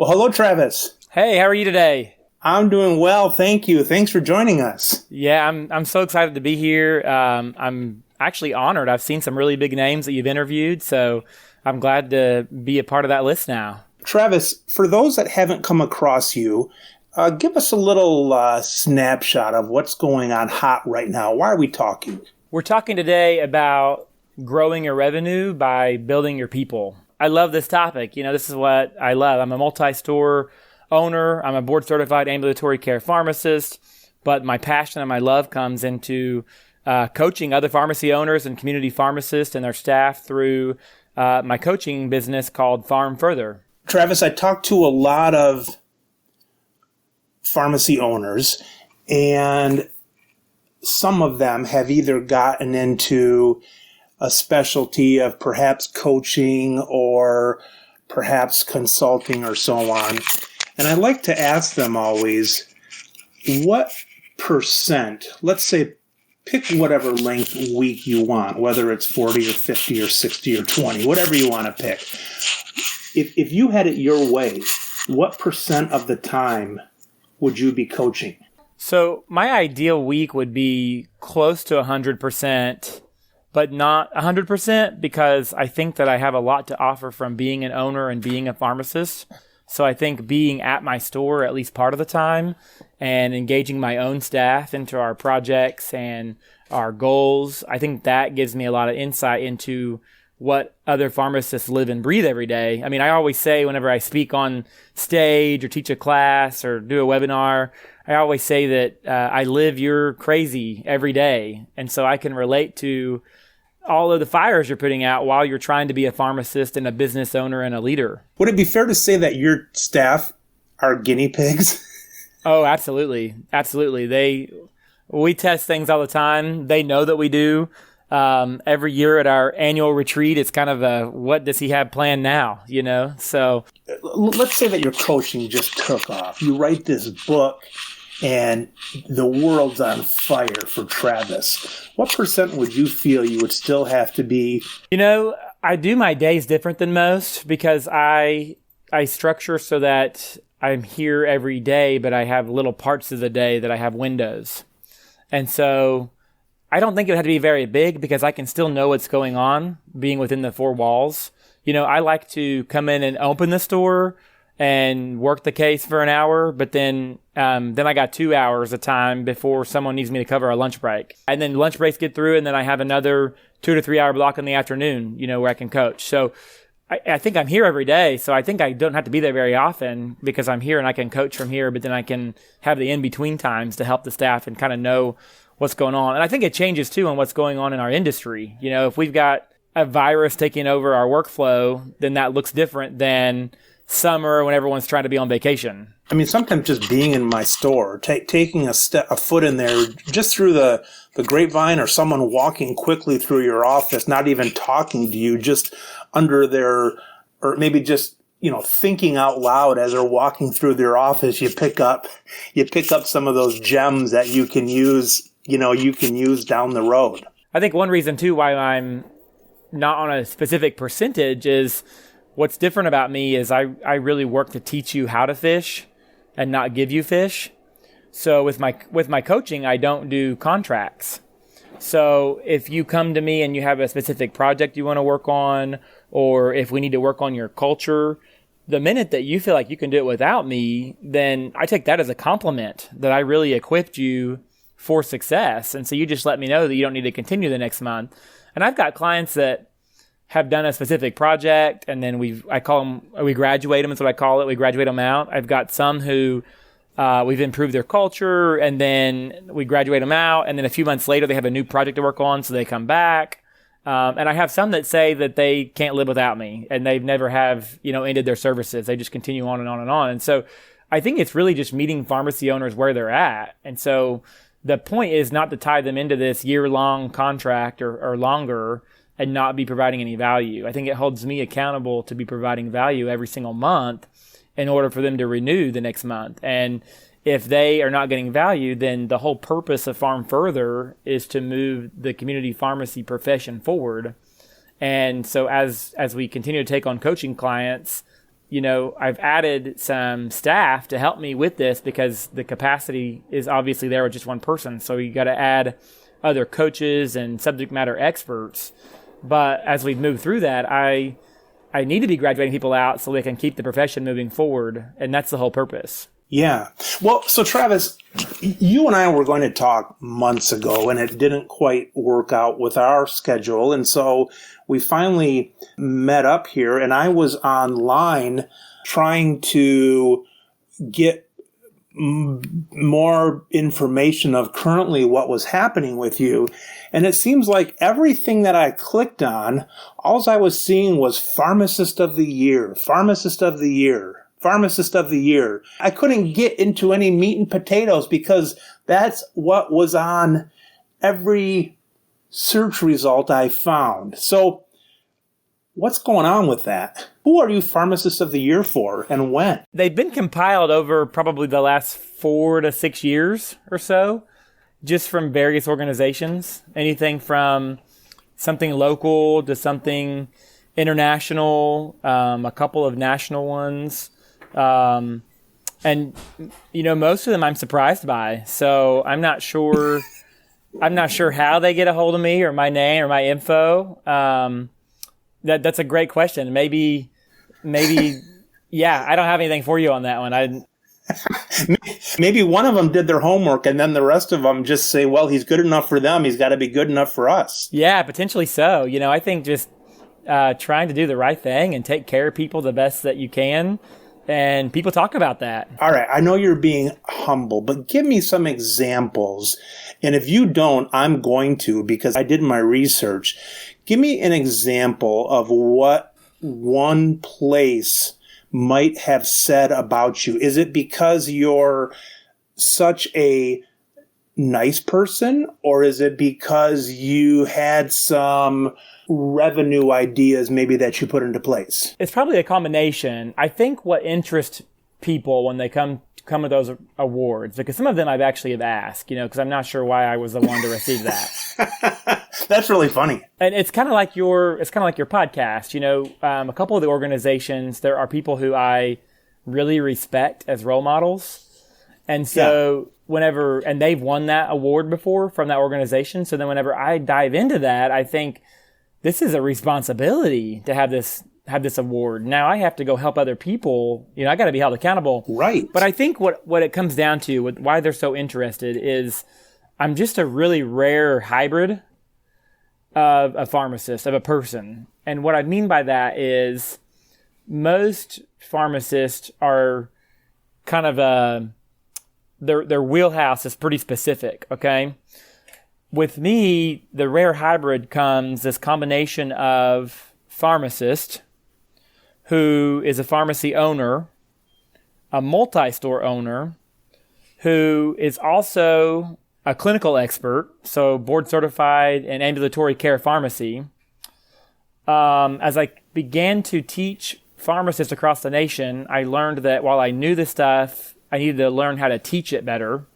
Well, hello, Travis. Hey, how are you today? I'm doing well, thank you. Thanks for joining us. Yeah, I'm so excited to be here. I'm actually honored. I've seen some really big names that you've interviewed, so I'm glad to be a part of that list now. Travis, for those that haven't come across you, give us a little snapshot of what's going on hot right now. Why are we talking? We're talking today about growing your revenue by building your people. I love this topic. This is what I love. I'm a multi-store owner. I'm a board-certified ambulatory care pharmacist, but my passion and my love comes into coaching other pharmacy owners and community pharmacists and their staff through my coaching business called Farm Further. Travis, I talked to a lot of pharmacy owners, and some of them have either gotten into a specialty of perhaps coaching or perhaps consulting or so on. And I like to ask them always, what percent, let's say, pick whatever length week you want, whether it's 40 or 50 or 60 or 20, whatever you want to pick. If you had it your way, what percent of the time would you be coaching? So my ideal week would be close to 100%, but not 100% because I think that I have a lot to offer from being an owner and being a pharmacist. So I think being at my store at least part of the time and engaging my own staff into our projects and our goals, I think that gives me a lot of insight into what other pharmacists live and breathe every day. I mean, I always say whenever I speak on stage or teach a class or do a webinar, I always say that I live your crazy every day. And so I can relate to all of the fires you're putting out while you're trying to be a pharmacist and a business owner and a leader. Would it be fair to say that your staff are guinea pigs? Oh, absolutely. Absolutely. We test things all the time. They know that we do. Every year at our annual retreat, it's kind of a, what does he have planned now? So let's say that your coaching just took off. You write this book and the world's on fire for Travis. What percent would you feel you would still have to be? I do my days different than most because I structure so that I'm here every day, but I have little parts of the day that I have windows. And so I don't think it would have to be very big because I can still know what's going on being within the four walls. I like to come in and open the store and work the case for an hour, but then I got 2 hours of time before someone needs me to cover a lunch break. And then lunch breaks get through, and then I have another 2 to 3 hour block in the afternoon, where I can coach. So I think I'm here every day, so I think I don't have to be there very often because I'm here and I can coach from here, but then I can have the in-between times to help the staff and kind of know what's going on. And I think it changes, too, on what's going on in our industry. If we've got a virus taking over our workflow, then that looks different than summer when everyone's trying to be on vacation. I mean, sometimes just being in my store, taking a foot in there, just through the grapevine, or someone walking quickly through your office, not even talking to you, just under their, or maybe just, thinking out loud as they're walking through their office, you pick up some of those gems that you can use down the road. I think one reason too why I'm not on a specific percentage is what's different about me is I really work to teach you how to fish and not give you fish. So with my coaching, I don't do contracts. So if you come to me and you have a specific project you want to work on, or if we need to work on your culture, the minute that you feel like you can do it without me, then I take that as a compliment that I really equipped you for success. And so you just let me know that you don't need to continue the next month. And I've got clients that have done a specific project, and then we graduate them, is what I call it. We graduate them out. I've got some who we've improved their culture, and then we graduate them out, and then a few months later they have a new project to work on, so they come back. And I have some that say that they can't live without me, and they've never have ended their services. They just continue on and on and on. And so I think it's really just meeting pharmacy owners where they're at. And so the point is not to tie them into this year-long contract or longer and not be providing any value. I think it holds me accountable to be providing value every single month in order for them to renew the next month. And if they are not getting value, then the whole purpose of Farm Further is to move the community pharmacy profession forward. And so as we continue to take on coaching clients, I've added some staff to help me with this because the capacity is obviously there with just one person. So you got to add other coaches and subject matter experts. But as we've moved through that, I need to be graduating people out so they can keep the profession moving forward. And that's the whole purpose. Yeah. Well, so Travis, you and I were going to talk months ago, and it didn't quite work out with our schedule. And so we finally met up here, and I was online trying to get more information of currently what was happening with you. And it seems like everything that I clicked on, all I was seeing was Pharmacist of the Year, Pharmacist of the Year, Pharmacist of the Year. I couldn't get into any meat and potatoes because that's what was on every search result I found. So what's going on with that? Who are you Pharmacist of the Year for and when? They've been compiled over probably the last 4 to 6 years or so, just from various organizations. Anything from something local to something international, a couple of national ones. And most of them I'm surprised by. So I'm not sure how they get a hold of me or my name or my info. That's a great question. Maybe, yeah, I don't have anything for you on that one. Maybe one of them did their homework and then the rest of them just say, well, he's good enough for them. He's got to be good enough for us. Yeah, potentially so. I think just trying to do the right thing and take care of people the best that you can. And people talk about that. All right. I know you're being humble, but give me some examples. And if you don't, I'm going to because I did my research. Give me an example of what one place might have said about you. Is it because you're such a nice person, or is it because you had some revenue ideas maybe that you put into place? It's probably a combination. I think what interests people when they come with those awards, because some of them I've actually have asked, because I'm not sure why I was the one to receive that. That's really funny. And it's kind of like your podcast. A couple of the organizations, there are people who I really respect as role models. And so and they've won that award before from that organization. So then whenever I dive into that, I think this is a responsibility to have this award. Now I have to go help other people. I got to be held accountable. Right. But I think what it comes down to, with why they're so interested, is I'm just a really rare hybrid of a pharmacist, of a person. And what I mean by that is most pharmacists are kind of their wheelhouse is pretty specific, okay? With me, the rare hybrid comes this combination of pharmacist who is a pharmacy owner, a multi-store owner, who is also a clinical expert, so board certified in ambulatory care pharmacy. As I began to teach pharmacists across the nation, I learned that while I knew this stuff, I needed to learn how to teach it better.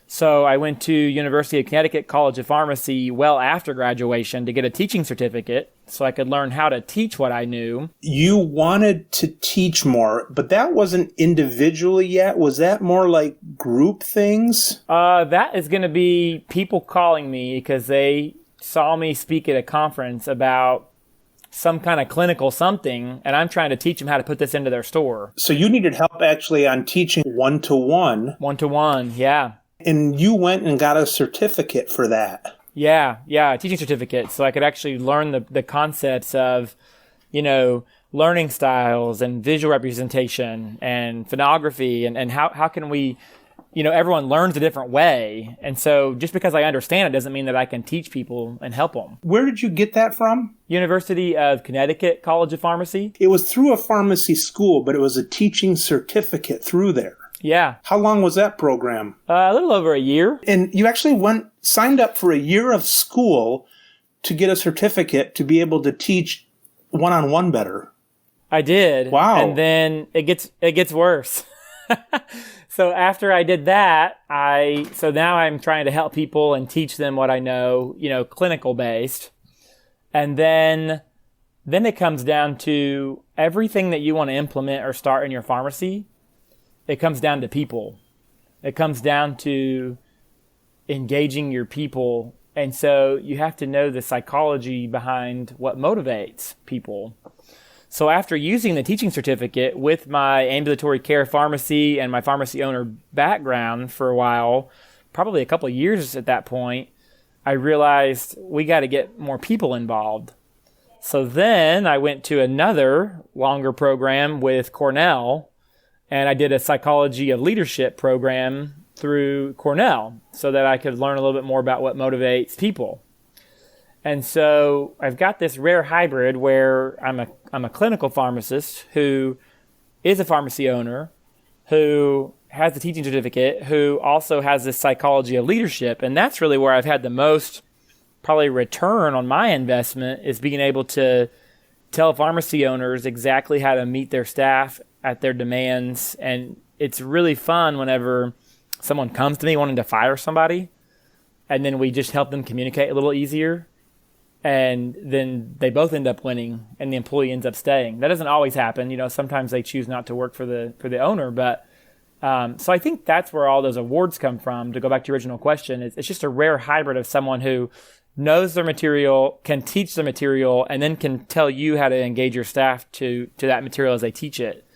So I went to University of Connecticut College of Pharmacy well after graduation to get a teaching certificate so I could learn how to teach what I knew. You wanted to teach more, but that wasn't individually yet. Was that more like group things? That is going to be people calling me because they saw me speak at a conference about some kind of clinical something, and I'm trying to teach them how to put this into their store. So you needed help actually on teaching one-to-one. One-to-one, yeah. And you went and got a certificate for that. Yeah, a teaching certificate, so I could actually learn the concepts of, learning styles and visual representation and phonography and how can we, everyone learns a different way. And so just because I understand it doesn't mean that I can teach people and help them. Where did you get that from? University of Connecticut College of Pharmacy. It was through a pharmacy school, but it was a teaching certificate through there. Yeah. How long was that program? A little over a year. And you actually signed up for a year of school to get a certificate to be able to teach one-on-one better. I did. Wow. And then it gets worse. So after I did that, so now I'm trying to help people and teach them what I know, clinical based. And then Then it comes down to everything that you want to implement or start in your pharmacy. It comes down to people. It comes down to engaging your people. And so you have to know the psychology behind what motivates people. So after using the teaching certificate with my ambulatory care pharmacy and my pharmacy owner background for a while, probably a couple of years at that point, I realized we got to get more people involved. So then I went to another longer program with Cornell, and I did a psychology of leadership program through Cornell so that I could learn a little bit more about what motivates people. And so I've got this rare hybrid where I'm a clinical pharmacist who is a pharmacy owner, who has the teaching certificate, who also has this psychology of leadership. And that's really where I've had the most probably return on my investment, is being able to tell pharmacy owners exactly how to meet their staff at their demands. And it's really fun whenever someone comes to me wanting to fire somebody, and then we just help them communicate a little easier. And then they both end up winning and the employee ends up staying. That doesn't always happen. Sometimes they choose not to work for the owner. But so I think that's where all those awards come from. To go back to your original question, it's just a rare hybrid of someone who knows their material, can teach the material, and then can tell you how to engage your staff to that material as they teach it.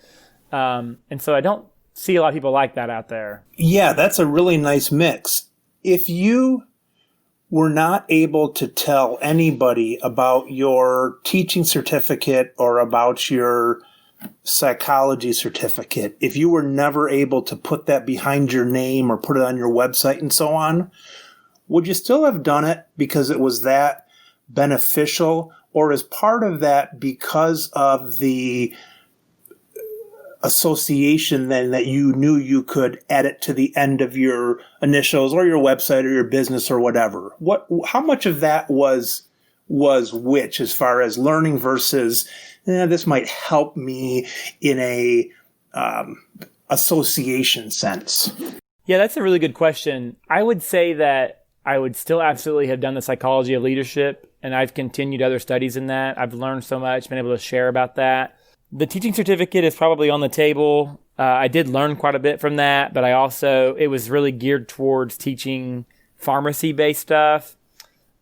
And so I don't see a lot of people like that out there. Yeah, that's a really nice mix. If you were not able to tell anybody about your teaching certificate or about your psychology certificate, if you were never able to put that behind your name or put it on your website and so on, would you still have done it because it was that beneficial, or is part of that because of the association then that you knew you could add it to the end of your initials or your website or your business or whatever? How much of that was which, as far as learning versus this might help me in a association sense? Yeah, that's a really good question. I would say that I would still absolutely have done the psychology of leadership, and I've continued other studies in that. I've learned so much, been able to share about that. The teaching certificate is probably on the table. I did learn quite a bit from that, but it was really geared towards teaching pharmacy-based stuff.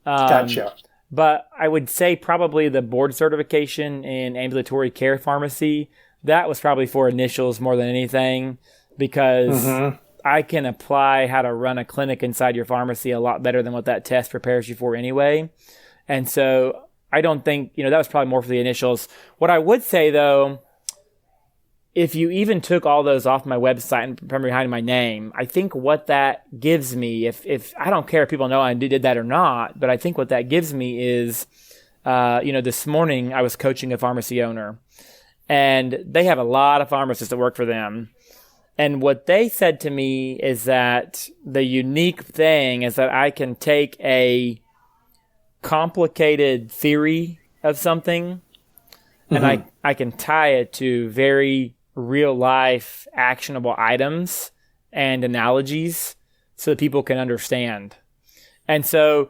Gotcha. But I would say probably the board certification in ambulatory care pharmacy, that was probably for initials more than anything, because I can apply how to run a clinic inside your pharmacy a lot better than what that test prepares you for anyway. And so I don't think, that was probably more for the initials. What I would say, though, if you even took all those off my website and from behind my name, I think what that gives me, if I don't care if people know I did that or not, but I think what that gives me is, this morning I was coaching a pharmacy owner, and they have a lot of pharmacists that work for them. And what they said to me is that the unique thing is that I can take a complicated theory of something and I can tie it to very real life actionable items and analogies so that people can understand. And so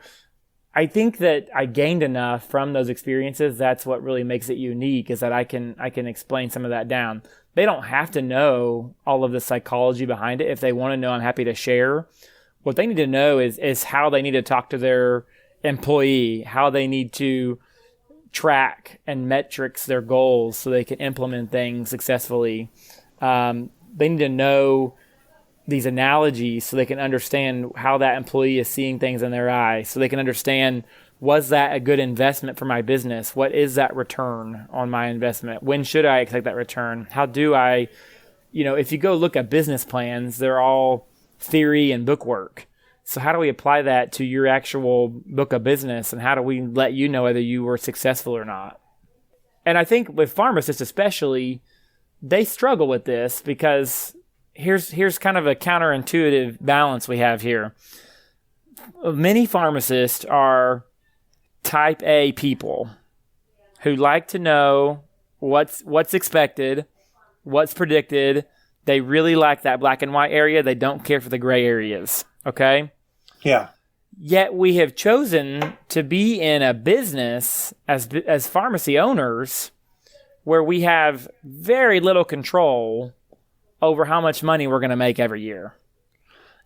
I think that I gained enough from those experiences. That's what really makes it unique, is that I can explain some of that down. They don't have to know all of the psychology behind it. If they want to know, I'm happy to share. What they need to know is how they need to talk to their employee, how they need to track and metrics their goals so they can implement things successfully. They need to know these analogies so they can understand how that employee is seeing things in their eyes, so they can understand, was that a good investment for my business? What is that return on my investment? When should I expect that return? How do I, if you go look at business plans, they're all theory and book work. So how do we apply that to your actual book of business, and how do we let you know whether you were successful or not? And I think with pharmacists especially, they struggle with this because here's kind of a counterintuitive balance we have here. Many pharmacists are type A people who like to know what's expected, what's predicted. They really like that black and white area. They don't care for the gray areas. Okay? Yeah. Yet we have chosen to be in a business as pharmacy owners where we have very little control over how much money we're going to make every year.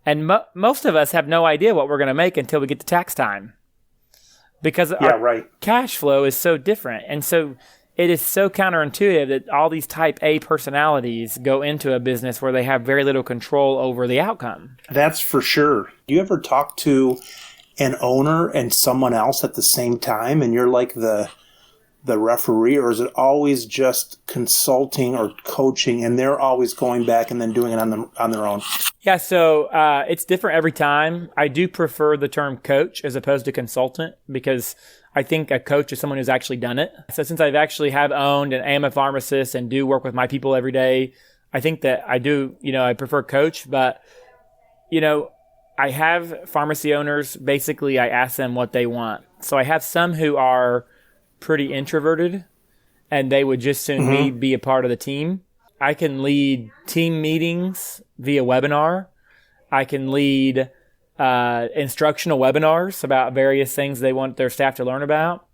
And most of us have no idea what we're going to make until we get to tax time. Because our cash flow is so different. And so it is so counterintuitive that all these type A personalities go into a business where they have very little control over the outcome. That's for sure. Do you ever talk to an owner and someone else at the same time, and you're like the referee, or is it always just consulting or coaching and they're always going back and then doing it on their own? Yeah, so it's different every time. I do prefer the term coach as opposed to consultant because I think a coach is someone who's actually done it. So since I've actually have owned and am a pharmacist and do work with my people every day, I think that I do, I prefer coach. But, I have pharmacy owners, basically I ask them what they want. So I have some who are pretty introverted and they would just soon be a part of the team. I can lead team meetings via webinar. I can lead instructional webinars about various things they want their staff to learn about.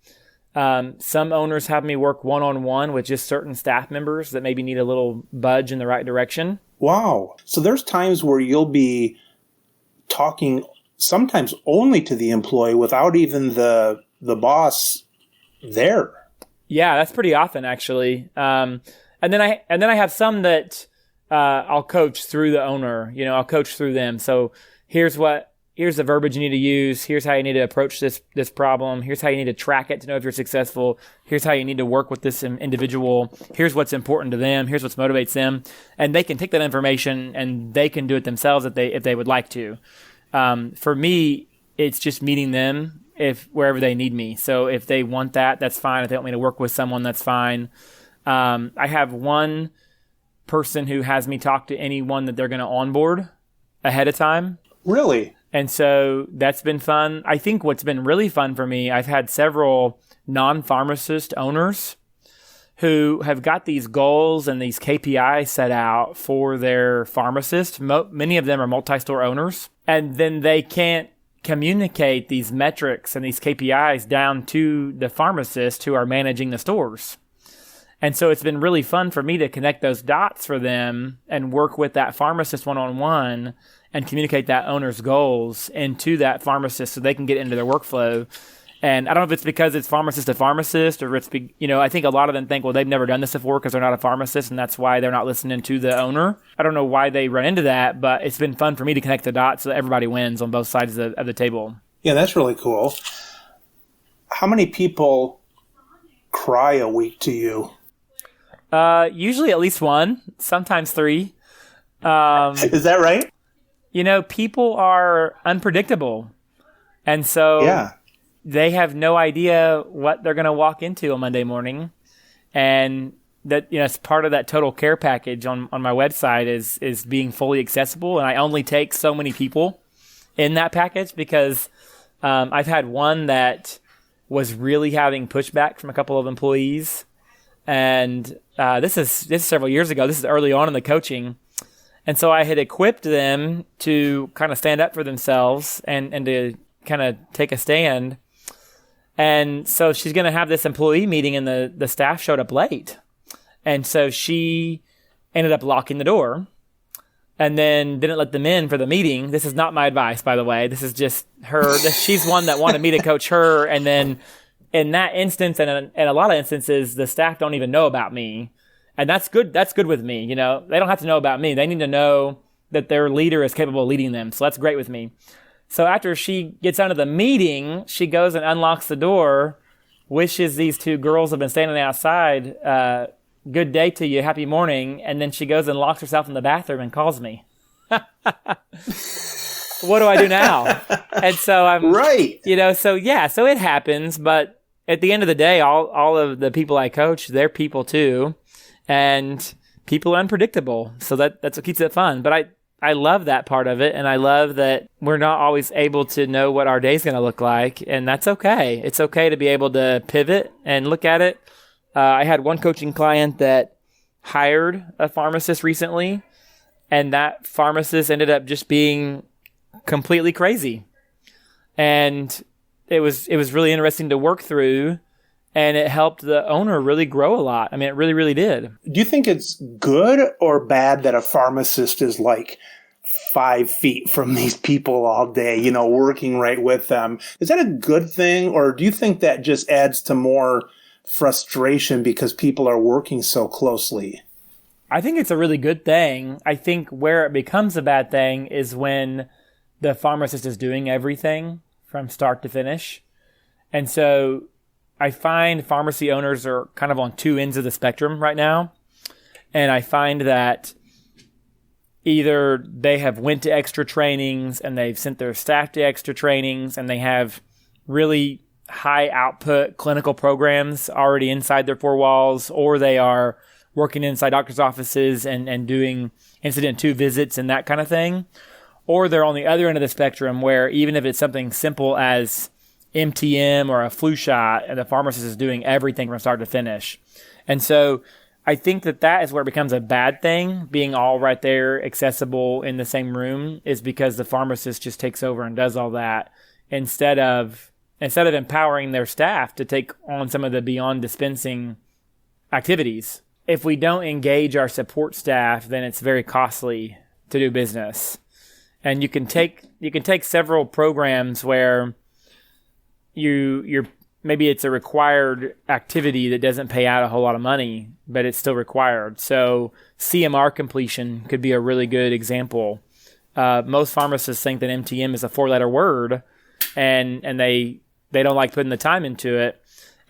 Some owners have me work one-on-one with just certain staff members that maybe need a little budge in the right direction. Wow. So there's times where you'll be talking sometimes only to the employee without even the boss there. Yeah, that's pretty often actually. And then I have some that I'll coach through the owner. I'll coach through them. So here's the verbiage you need to use. Here's how you need to approach this problem. Here's how you need to track it to know if you're successful. Here's how you need to work with this individual. Here's what's important to them. Here's what motivates them. And they can take that information and they can do it themselves if they would like to. For me, it's just meeting them wherever they need me. So if they want that, that's fine. If they want me to work with someone, that's fine. I have one person who has me talk to anyone that they're going to onboard ahead of time. Really? And so that's been fun. I think what's been really fun for me, I've had several non-pharmacist owners who have got these goals and these KPIs set out for their pharmacist. Many of them are multi-store owners. And then they can't communicate these metrics and these KPIs down to the pharmacists who are managing the stores. And so it's been really fun for me to connect those dots for them and work with that pharmacist one-on-one and communicate that owner's goals into that pharmacist so they can get into their workflow. And I don't know if it's because it's pharmacist to pharmacist or it's, I think a lot of them think, well, they've never done this before because they're not a pharmacist and that's why they're not listening to the owner. I don't know why they run into that, but it's been fun for me to connect the dots so that everybody wins on both sides of the table. Yeah, that's really cool. How many people cry a week to you? Usually at least one, sometimes three. Is that right? People are unpredictable. And so they have no idea what they're going to walk into on Monday morning. And that, it's part of that total care package on my website is being fully accessible. And I only take so many people in that package because I've had one that was really having pushback from a couple of employees. And this is several years ago. This is early on in the coaching. And so I had equipped them to kind of stand up for themselves and to kind of take a stand. And so she's going to have this employee meeting and the staff showed up late. And so she ended up locking the door and then didn't let them in for the meeting. This is not my advice, by the way. This is just her. She's one that wanted me to coach her. And then in that instance, and in a lot of instances, the staff don't even know about me. And that's good. That's good with me. They don't have to know about me. They need to know that their leader is capable of leading them. So that's great with me. So after she gets out of the meeting, she goes and unlocks the door, wishes these two girls have been standing outside, good day to you, happy morning. And then she goes and locks herself in the bathroom and calls me. What do I do now? And so I'm right. So it happens. But at the end of the day, all of the people I coach, they're people too. And people are unpredictable. So that's what keeps it fun. But I love that part of it. And I love that we're not always able to know what our day's going to look like. And that's okay. It's okay to be able to pivot and look at it. I had one coaching client that hired a pharmacist recently. And that pharmacist ended up just being completely crazy. And it was really interesting to work through, and it helped the owner really grow a lot. I mean, it really, really did. Do you think it's good or bad that a pharmacist is like 5 feet from these people all day, working right with them? Is that a good thing, or do you think that just adds to more frustration because people are working so closely? I think it's a really good thing. I think where it becomes a bad thing is when the pharmacist is doing everything from start to finish. And so I find pharmacy owners are kind of on two ends of the spectrum right now. And I find that either they have went to extra trainings and they've sent their staff to extra trainings and they have really high output clinical programs already inside their four walls, or they are working inside doctor's offices and doing incident 2 visits and that kind of thing. Or they're on the other end of the spectrum where even if it's something simple as MTM or a flu shot, and the pharmacist is doing everything from start to finish. And so I think that is where it becomes a bad thing, being all right there, accessible in the same room, is because the pharmacist just takes over and does all that instead of empowering their staff to take on some of the beyond dispensing activities. If we don't engage our support staff, then it's very costly to do business. And you can take several programs where you're maybe it's a required activity that doesn't pay out a whole lot of money, but it's still required. So CMR completion could be a really good example. Most pharmacists think that MTM is a 4-letter word, and they don't like putting the time into it.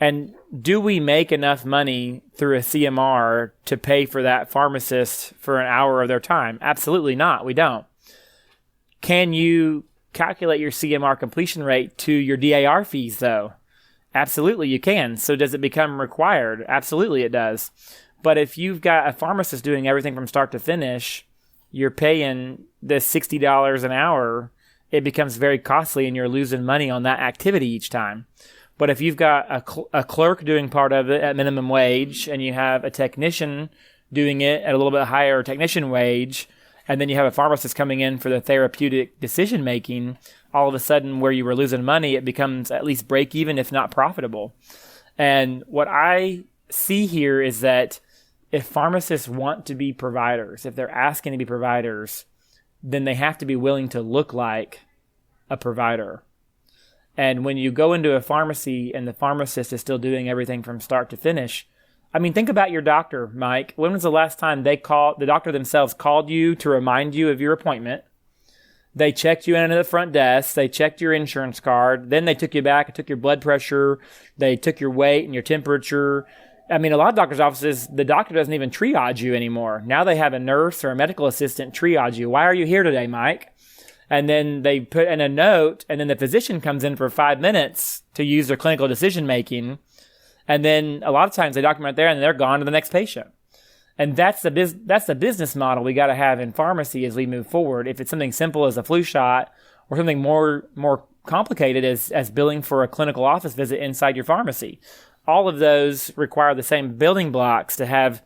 And do we make enough money through a CMR to pay for that pharmacist for an hour of their time? Absolutely not. We don't. Can you calculate your CMR completion rate to your DAR fees, though? Absolutely, you can. So does it become required? Absolutely, it does. But if you've got a pharmacist doing everything from start to finish, you're paying the $60 an hour, it becomes very costly and you're losing money on that activity each time. But if you've got a clerk doing part of it at minimum wage, and you have a technician doing it at a little bit higher technician wage, and then you have a pharmacist coming in for the therapeutic decision making, all of a sudden where you were losing money, it becomes at least break even, if not profitable. And what I see here is that if pharmacists want to be providers, if they're asking to be providers, then they have to be willing to look like a provider. And when you go into a pharmacy and the pharmacist is still doing everything from start to finish, I mean, think about your doctor, Mike. When was the last time the doctor themselves called you to remind you of your appointment? They checked you into the front desk. They checked your insurance card. Then they took you back and took your blood pressure. They took your weight and your temperature. I mean, a lot of doctors' offices, the doctor doesn't even triage you anymore. Now they have a nurse or a medical assistant triage you. Why are you here today, Mike? And then they put in a note, and then the physician comes in for 5 minutes to use their clinical decision making. And then a lot of times they document there and they're gone to the next patient. And that's the business model we got to have in pharmacy as we move forward. If it's something simple as a flu shot, or something more complicated as billing for a clinical office visit inside your pharmacy, all of those require the same building blocks to have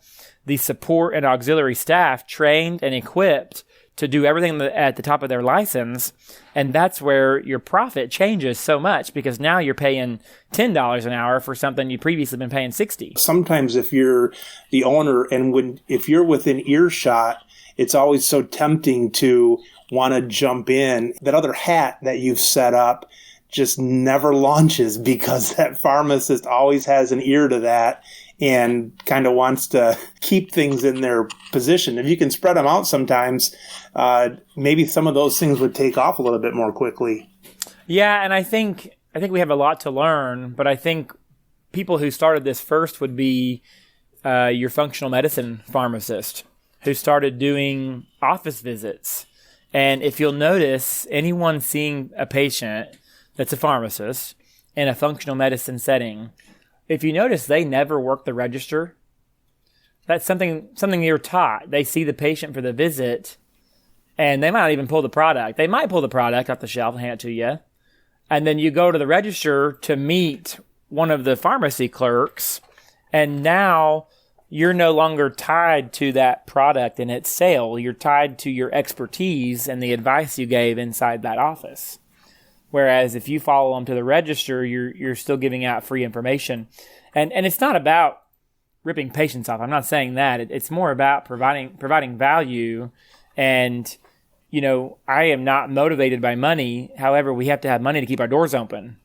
the support and auxiliary staff trained and equipped to do everything at the top of their license. And that's where your profit changes so much, because now you're paying $10 an hour for something you previously been paying $60. Sometimes if you're the owner and if you're within earshot, it's always so tempting to want to jump in. That other hat that you've set up just never launches because that pharmacist always has an ear to that and kind of wants to keep things in their position. If you can spread them out sometimes, maybe some of those things would take off a little bit more quickly. Yeah, and I think we have a lot to learn, but I think people who started this first would be your functional medicine pharmacist who started doing office visits. And if you'll notice, anyone seeing a patient that's a pharmacist in a functional medicine setting, if you notice, they never work the register. That's something you're taught. They see the patient for the visit, and they might not even pull the product. They might pull the product off the shelf and hand it to you. And then you go to the register to meet one of the pharmacy clerks, and now you're no longer tied to that product and its sale. You're tied to your expertise and the advice you gave inside that office. Whereas if you follow them to the register, you're still giving out free information. And it's not about ripping patients off. I'm not saying that. It's more about providing value. And, I am not motivated by money. However, we have to have money to keep our doors open.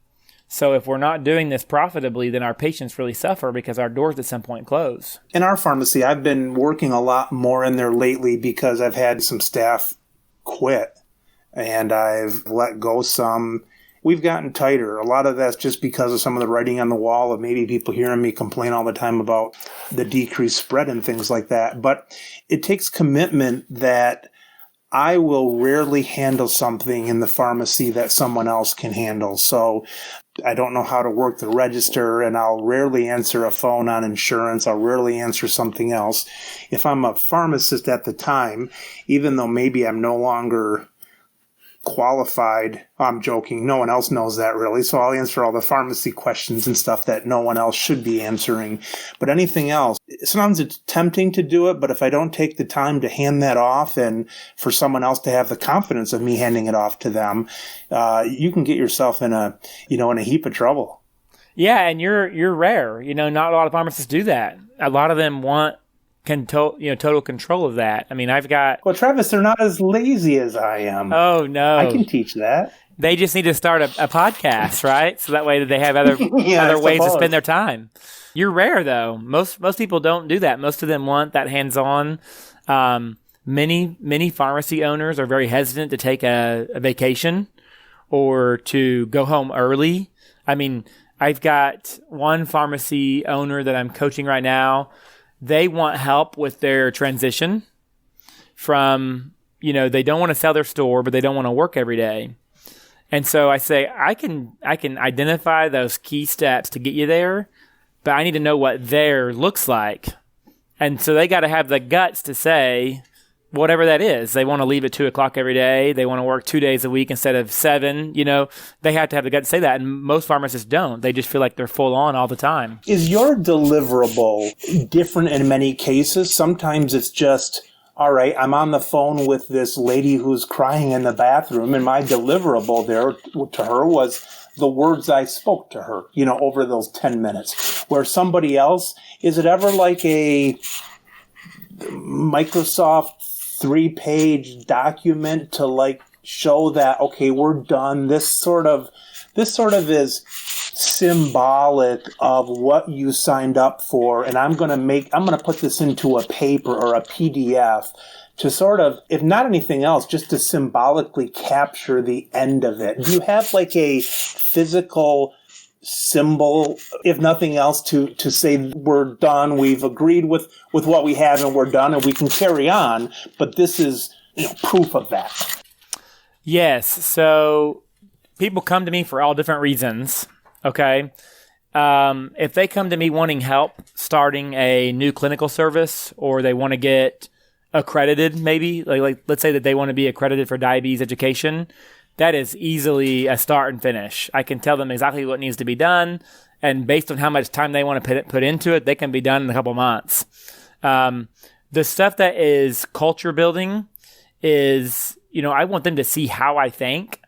So if we're not doing this profitably, then our patients really suffer because our doors at some point close. In our pharmacy, I've been working a lot more in there lately because I've had some staff quit and I've let go some. We've gotten tighter. A lot of that's just because of some of the writing on the wall of maybe people hearing me complain all the time about the decreased spread and things like that. But it takes commitment that I will rarely handle something in the pharmacy that someone else can handle. So I don't know how to work the register, and I'll rarely answer a phone on insurance. I'll rarely answer something else. If I'm a pharmacist at the time, even though maybe I'm no longer qualified, I'm joking, no one else knows that really, so I'll answer all the pharmacy questions and stuff that no one else should be answering. But anything else, sometimes it's tempting to do it, but if I don't take the time to hand that off and for someone else to have the confidence of me handing it off to them, you can get yourself in a heap of trouble. Yeah, and you're rare. Not a lot of pharmacists do that. A lot of them want total control of that. I mean, I've got... Well, Travis, they're not as lazy as I am. Oh, no. I can teach that. They just need to start a podcast, right? So that way that they have other ways to spend their time. You're rare, though. Most people don't do that. Most of them want that hands-on. Many pharmacy owners are very hesitant to take a vacation or to go home early. I mean, I've got one pharmacy owner that I'm coaching right now. They want help with their transition from, they don't want to sell their store, but they don't want to work every day. And so I say, I can identify those key steps to get you there, but I need to know what there looks like. And so they got to have the guts to say whatever that is. They want to leave at 2:00 every day. They want to work 2 days a week instead of 7. They have to have the guts to say that. And most pharmacists don't. They just feel like they're full on all the time. Is your deliverable different in many cases? Sometimes it's just, all right, I'm on the phone with this lady who's crying in the bathroom, and my deliverable there to her was the words I spoke to her, over those 10 minutes. Where somebody else, is it ever like a Microsoft 3-page document to show that, okay, we're done? This sort of is symbolic of what you signed up for, and I'm going to put this into a paper or a PDF to sort of, if not anything else, just to symbolically capture the end of it. Do you have a physical symbol, if nothing else, to say we're done, we've agreed with what we have, and we're done, and we can carry on, but this is proof of that? Yes. So people come to me for all different reasons. Okay. If they come to me wanting help starting a new clinical service, or they want to get accredited, maybe like let's say that they want to be accredited for diabetes education, that is easily a start and finish. I can tell them exactly what needs to be done, and based on how much time they want to put into it, they can be done in a couple months. The stuff that is culture building is, I want them to see how I think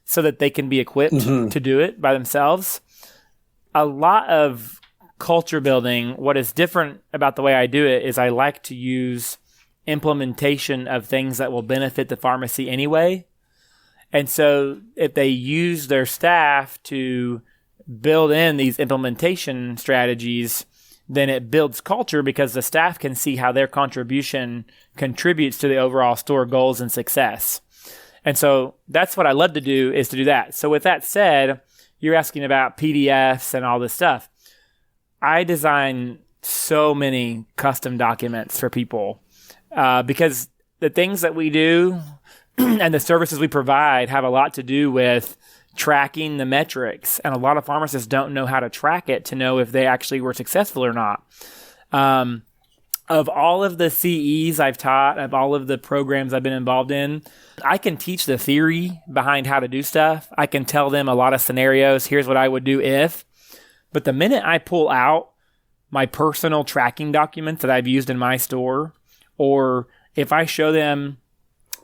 so that they can be equipped to do it by themselves. A lot of culture building, what is different about the way I do it is I like to use implementation of things that will benefit the pharmacy anyway. And so if they use their staff to build in these implementation strategies, then it builds culture because the staff can see how their contribution contributes to the overall store goals and success. And so that's what I love to do, is to do that. So with that said, you're asking about PDFs and all this stuff. I design so many custom documents for people because the things that we do and the services we provide have a lot to do with tracking the metrics. And a lot of pharmacists don't know how to track it to know if they actually were successful or not. Of all of the CEs I've taught, of all of the programs I've been involved in, I can teach the theory behind how to do stuff. I can tell them a lot of scenarios. Here's what I would do if. But the minute I pull out my personal tracking documents that I've used in my store, or if I show them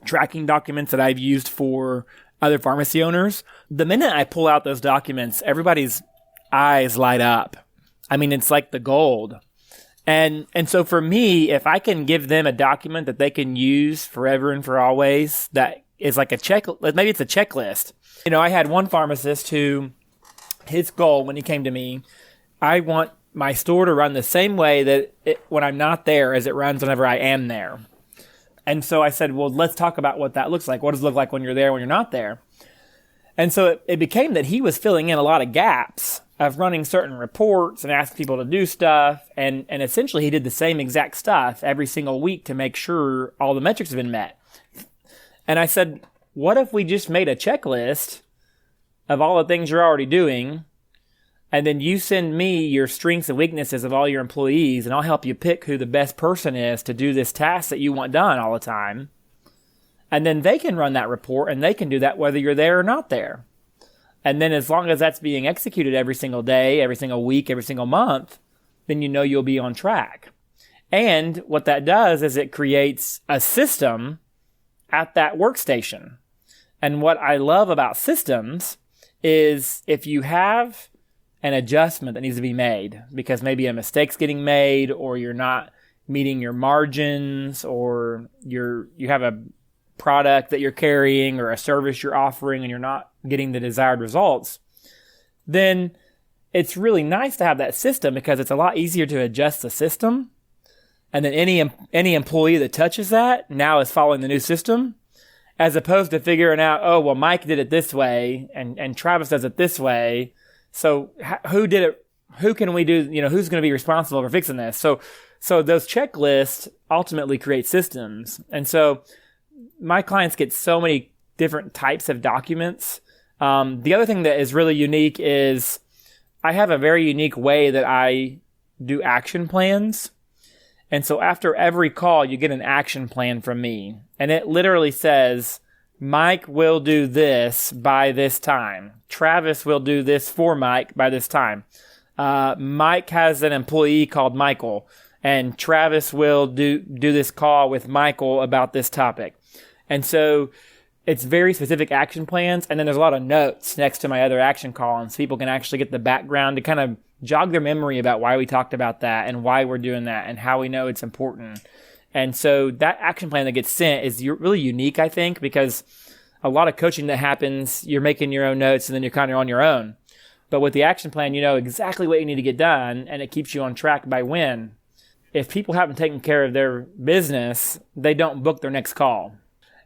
tracking documents that I've used for other pharmacy owners. The minute I pull out those documents, everybody's eyes light up. I mean, it's like the gold. And so for me, if I can give them a document that they can use forever and for always, that is like a check, maybe it's a checklist. You know, I had one pharmacist who, his goal when he came to me, I want my store to run the same way that when I'm not there as it runs whenever I am there. And so I said, well, let's talk about what that looks like. What does it look like when you're there, when you're not there? And so it became that he was filling in a lot of gaps of running certain reports and asking people to do stuff. And essentially he did the same exact stuff every single week to make sure all the metrics have been met. And I said, what if we just made a checklist of all the things you're already doing, and then you send me your strengths and weaknesses of all your employees, and I'll help you pick who the best person is to do this task that you want done all the time. And then they can run that report, and they can do that whether you're there or not there. And then as long as that's being executed every single day, every single week, every single month, then you know you'll be on track. And what that does is it creates a system at that workstation. And what I love about systems is if you have an adjustment that needs to be made because maybe a mistake's getting made, or you're not meeting your margins, or you have a product that you're carrying or a service you're offering and you're not getting the desired results, then it's really nice to have that system because it's a lot easier to adjust the system. And then any employee that touches that now is following the new system, as opposed to figuring out, oh, well, Mike did it this way and Travis does it this way. So who did it? Who can we do? You know, who's going to be responsible for fixing this? So those checklists ultimately create systems. And so my clients get so many different types of documents. The other thing that is really unique is I have a very unique way that I do action plans. And so after every call, you get an action plan from me. And it literally says, Mike will do this by this time. Travis will do this for Mike by this time. Mike has an employee called Michael, and Travis will do this call with Michael about this topic. And so it's very specific action plans. And then there's a lot of notes next to my other action columns. People can actually get the background to kind of jog their memory about why we talked about that and why we're doing that and how we know it's important. And so that action plan that gets sent is really unique, I think, because a lot of coaching that happens, you're making your own notes and then you're kind of on your own. But with the action plan, you know exactly what you need to get done, and it keeps you on track by when. If people haven't taken care of their business, they don't book their next call.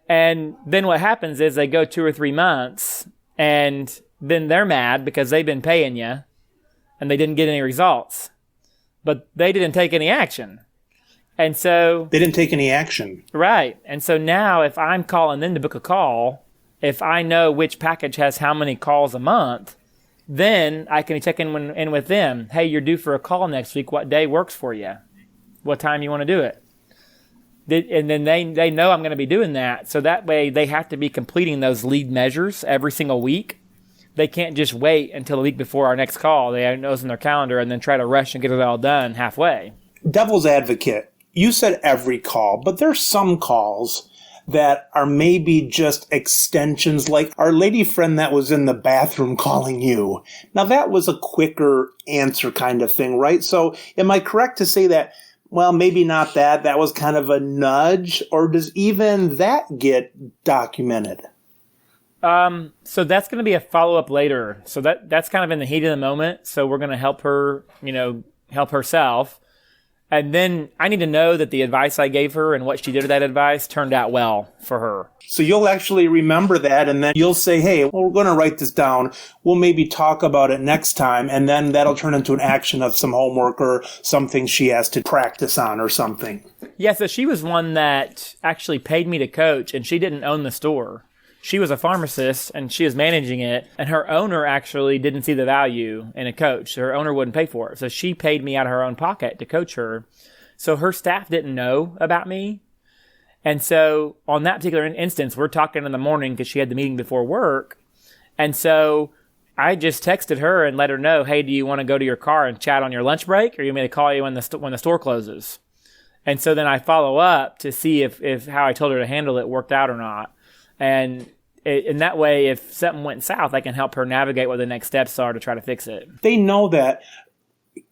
And then what happens is they go 2 or 3 months, and then they're mad because they've been paying you, and they didn't get any results. But they didn't take any action. And so... They didn't take any action. Right. And so now if I'm calling them to book a call, if I know which package has how many calls a month, then I can check in with them. Hey, you're due for a call next week. What day works for you? What time you want to do it? And then they know I'm going to be doing that. So that way they have to be completing those lead measures every single week. They can't just wait until the week before our next call. They have those in their calendar and then try to rush and get it all done halfway. Devil's advocate, you said every call, but there's some calls that are maybe just extensions, like our lady friend that was in the bathroom calling you. Now that was a quicker answer kind of thing, right? So am I correct to say that, well, maybe not that. That was kind of a nudge, or does even that get documented? So that's going to be a follow-up later. So that's kind of in the heat of the moment. So we're going to help her, help herself. And then I need to know that the advice I gave her and what she did with that advice turned out well for her. So you'll actually remember that, and then you'll say, hey, well, we're going to write this down. We'll maybe talk about it next time, and then that'll turn into an action of some homework or something she has to practice on or something. Yeah, so she was one that actually paid me to coach, and she didn't own the store. She was a pharmacist, and she was managing it, and her owner actually didn't see the value in a coach. Her owner wouldn't pay for it, so she paid me out of her own pocket to coach her. So her staff didn't know about me. And so on that particular instance, we're talking in the morning because she had the meeting before work. And so I just texted her and let her know, hey, do you want to go to your car and chat on your lunch break, or you want me to call you when the store closes? And so then I follow up to see if how I told her to handle it worked out or not. And in that way, if something went south, I can help her navigate what the next steps are to try to fix it. They know that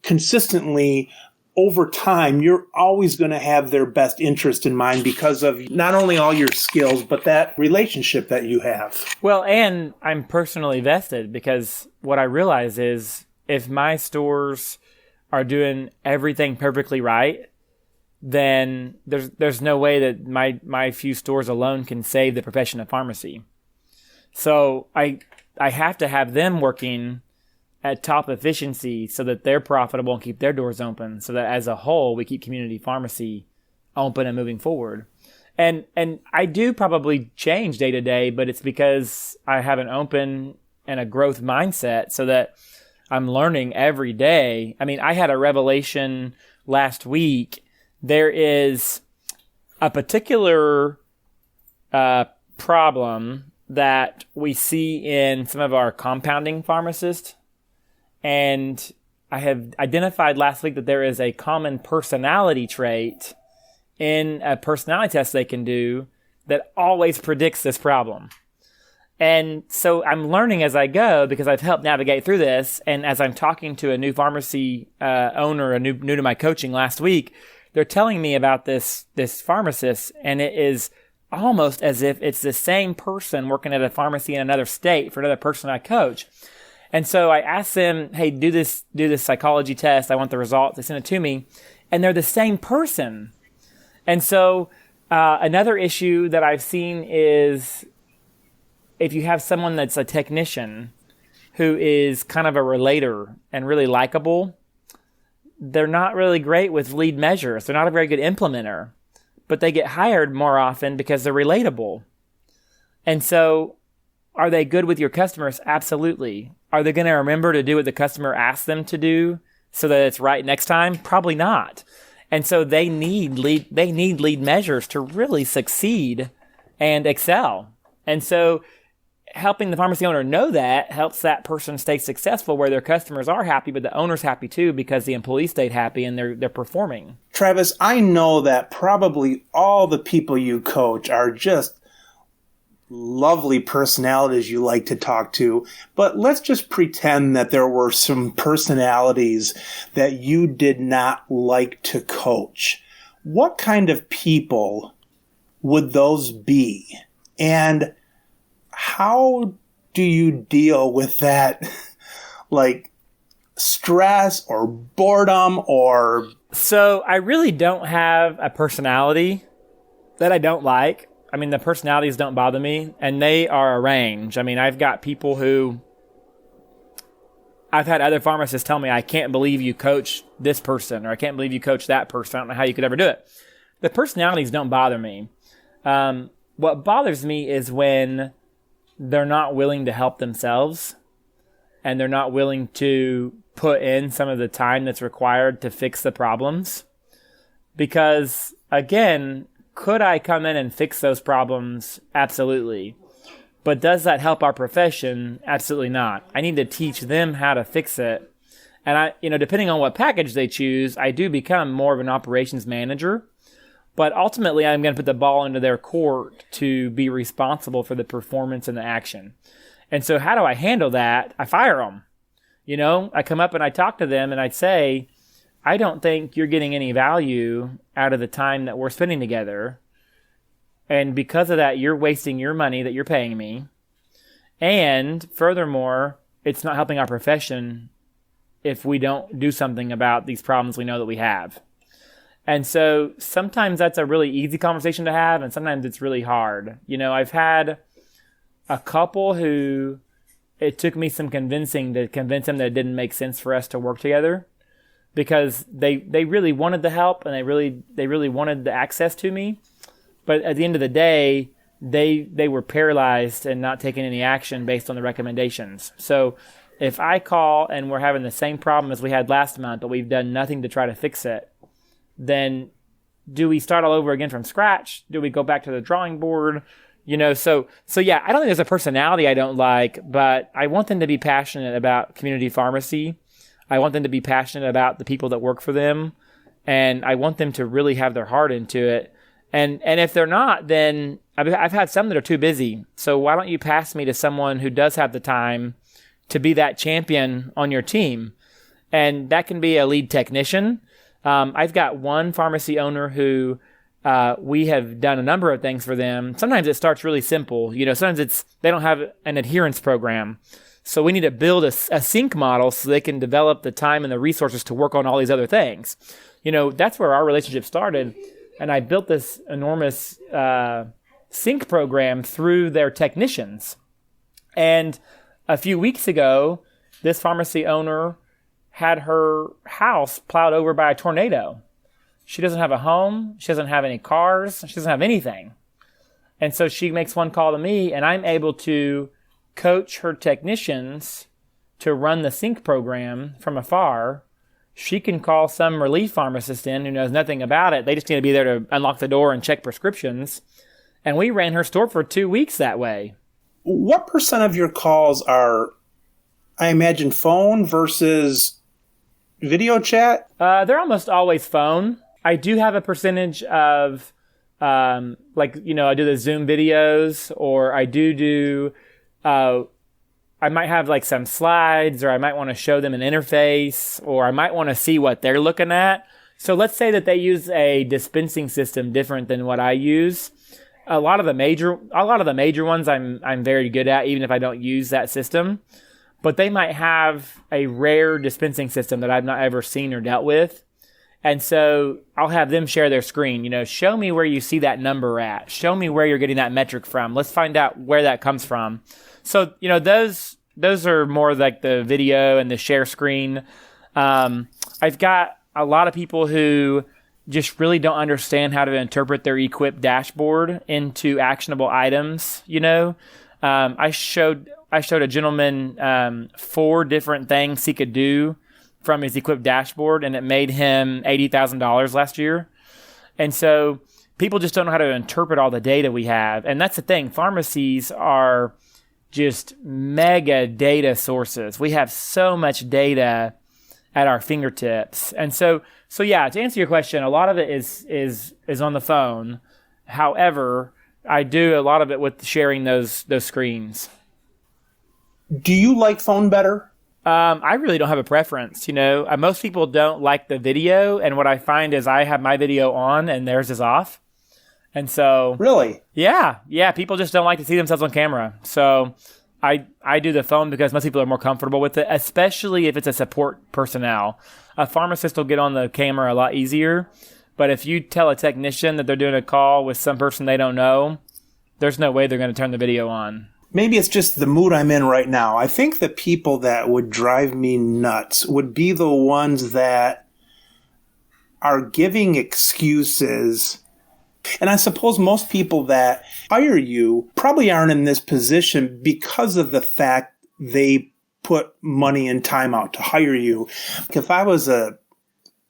consistently over time, you're always going to have their best interest in mind because of not only all your skills, but that relationship that you have. Well, and I'm personally vested because what I realize is if my stores are doing everything perfectly right, then there's no way that my few stores alone can save the profession of pharmacy. So I have to have them working at top efficiency so that they're profitable and keep their doors open, so that as a whole we keep community pharmacy open and moving forward. And I do probably change day to day, but it's because I have an open and a growth mindset so that I'm learning every day. I mean, I had a revelation last week. There is a particular problem that we see in some of our compounding pharmacists. And I have identified last week that there is a common personality trait in a personality test they can do that always predicts this problem. And so I'm learning as I go because I've helped navigate through this. And as I'm talking to a new pharmacy owner, new to my coaching last week, they're telling me about this pharmacist, and it is almost as if it's the same person working at a pharmacy in another state for another person I coach. And so I asked them, hey, do this psychology test. I want the results. They sent it to me. And they're the same person. And so another issue that I've seen is if you have someone that's a technician who is kind of a relator and really likable, they're not really great with lead measures. They're not a very good implementer. But they get hired more often because they're relatable. And so are they good with your customers? Absolutely. Are they going to remember to do what the customer asked them to do so that it's right next time? Probably not. And so they need lead measures to really succeed and excel. And so helping the pharmacy owner know that helps that person stay successful where their customers are happy, but the owner's happy too because the employees stayed happy and they're performing. Travis, I know that probably all the people you coach are just lovely personalities you like to talk to, but let's just pretend that there were some personalities that you did not like to coach. What kind of people would those be? And how do you deal with that, like, stress or boredom or... So I really don't have a personality that I don't like. I mean, the personalities don't bother me, and they are a range. I mean, I've got people who... I've had other pharmacists tell me, I can't believe you coach this person, or I can't believe you coach that person. I don't know how you could ever do it. The personalities don't bother me. What bothers me is when they're not willing to help themselves, and they're not willing to put in some of the time that's required to fix the problems. Because, again... Could I come in and fix those problems? Absolutely. But does that help our profession? Absolutely not. I need to teach them how to fix it. And depending on what package they choose, I do become more of an operations manager. But ultimately, I'm going to put the ball into their court to be responsible for the performance and the action. And so how do I handle that? I fire them. I come up and I talk to them and I'd say, I don't think you're getting any value out of the time that we're spending together. And because of that, you're wasting your money that you're paying me. And furthermore, it's not helping our profession if we don't do something about these problems we know that we have. And so sometimes that's a really easy conversation to have, and sometimes it's really hard. I've had a couple who it took me some convincing to convince them that it didn't make sense for us to work together. Because they really wanted the help and they really wanted the access to me. But at the end of the day, they were paralyzed and not taking any action based on the recommendations. So if I call and we're having the same problem as we had last month, but we've done nothing to try to fix it, then do we start all over again from scratch? Do we go back to the drawing board? So yeah, I don't think there's a personality I don't like, but I want them to be passionate about community pharmacy. I want them to be passionate about the people that work for them, and I want them to really have their heart into it. And if they're not, then I've had some that are too busy. So why don't you pass me to someone who does have the time to be that champion on your team? And that can be a lead technician. I've got one pharmacy owner who we have done a number of things for them. Sometimes it starts really simple. Sometimes they don't have an adherence program. So we need to build a sync model so they can develop the time and the resources to work on all these other things. That's where our relationship started. And I built this enormous sync program through their technicians. And a few weeks ago, this pharmacy owner had her house plowed over by a tornado. She doesn't have a home. She doesn't have any cars. She doesn't have anything. And so she makes one call to me, and I'm able to coach her technicians to run the sync program from afar. She can call some relief pharmacist in who knows nothing about it. They just need to be there to unlock the door and check prescriptions. And we ran her store for 2 weeks that way. What % of your calls are, I imagine, phone versus video chat? They're almost always phone. I do have a percentage of, I do the Zoom videos, or I do I might have like some slides, or I might want to show them an interface, or I might want to see what they're looking at. So let's say that they use a dispensing system different than what I use. A lot of the major ones I'm very good at, even if I don't use that system. But they might have a rare dispensing system that I've not ever seen or dealt with. And so I'll have them share their screen. Show me where you see that number at. Show me where you're getting that metric from. Let's find out where that comes from. So, those are more like the video and the share screen. I've got a lot of people who just really don't understand how to interpret their Equip dashboard into actionable items. I showed a gentleman 4 different things he could do from his Equip dashboard, and it made him $80,000 last year. And so people just don't know how to interpret all the data we have. And that's the thing. Pharmacies are just mega data sources. We have so much data at our fingertips. And so yeah, to answer your question, a lot of it is on the phone. However, I do a lot of it with sharing those screens. Do you like phone better? I really don't have a preference. Most people don't like the video, and what I find is I have my video on and theirs is off. And so, really? Yeah, people just don't like to see themselves on camera. So I do the phone because most people are more comfortable with it, especially if it's a support personnel. A pharmacist will get on the camera a lot easier, but if you tell a technician that they're doing a call with some person they don't know, there's no way they're going to turn the video on. Maybe it's just the mood I'm in right now. I think the people that would drive me nuts would be the ones that are giving excuses. And I suppose most people that hire you probably aren't in this position because of the fact they put money and time out to hire you. If I was a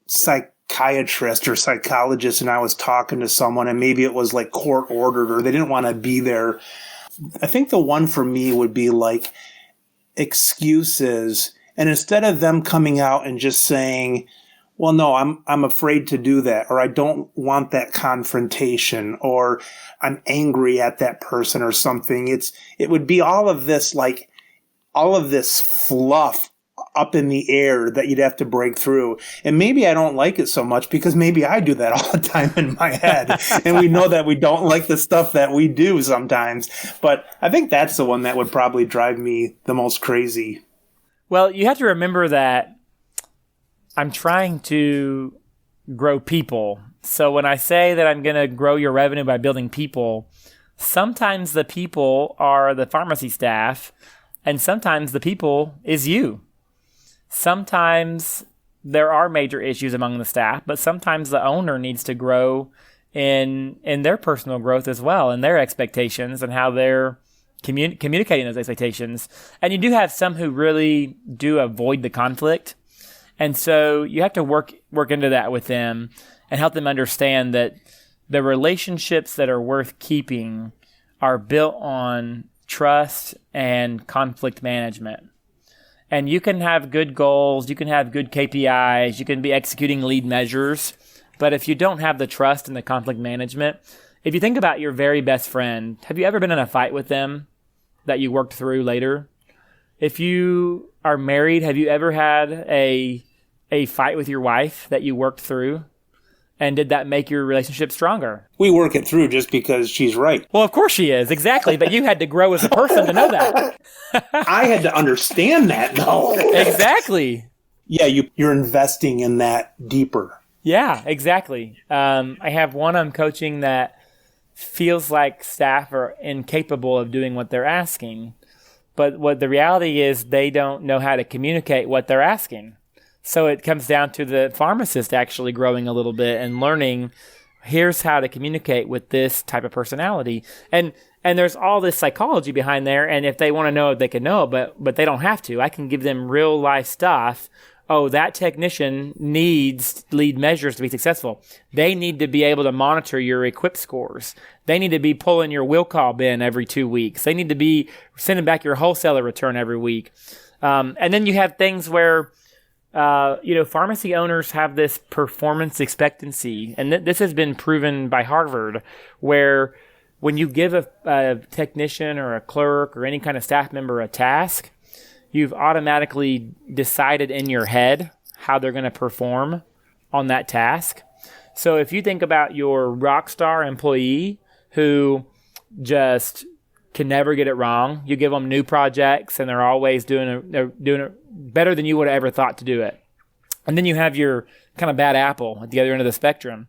psychiatrist or psychologist and I was talking to someone and maybe it was like court ordered or they didn't want to be there, I think the one for me would be like excuses. And instead of them coming out and just saying, well, no, I'm afraid to do that, or I don't want that confrontation, or I'm angry at that person or something. It would be all of this fluff up in the air that you'd have to break through. And maybe I don't like it so much because maybe I do that all the time in my head. And we know that we don't like the stuff that we do sometimes. But I think that's the one that would probably drive me the most crazy. Well, you have to remember that I'm trying to grow people. So when I say that I'm going to grow your revenue by building people, sometimes the people are the pharmacy staff, and sometimes the people is you. Sometimes there are major issues among the staff, but sometimes the owner needs to grow in their personal growth as well, and their expectations and how they're communicating those expectations. And you do have some who really do avoid the conflict. And so you have to work into that with them and help them understand that the relationships that are worth keeping are built on trust and conflict management. And you can have good goals, you can have good KPIs, you can be executing lead measures, But if you don't have the trust and the conflict management, if you think about your very best friend, have you ever been in a fight with them that you worked through later? If you are married, have you ever had a fight with your wife that you worked through? And did that make your relationship stronger? We work it through just because she's right. Well, of course she is. Exactly. But you had to grow as a person to know that. I had to understand that, though. Exactly. Yeah, you're investing in that deeper. Yeah, exactly. I have one I'm coaching that feels like staff are incapable of doing what they're asking. But what the reality is, they don't know how to communicate what they're asking. So it comes down to the pharmacist actually growing a little bit and learning, here's how to communicate with this type of personality. And there's all this psychology behind there. And if they want to know it, they can know it, but they don't have to. I can give them real life stuff. Oh, that technician needs lead measures to be successful. They need to be able to monitor your equip scores. They need to be pulling your will call bin every 2 weeks. They need to be sending back your wholesaler return every week. And then you have things where pharmacy owners have this performance expectancy, and this has been proven by Harvard, where when you give a technician or a clerk or any kind of staff member a task, you've automatically decided in your head how they're going to perform on that task. So if you think about your rock star employee who just can never get it wrong. You give them new projects, and they're always doing it better than you would have ever thought to do it. And then you have your kind of bad apple at the other end of the spectrum.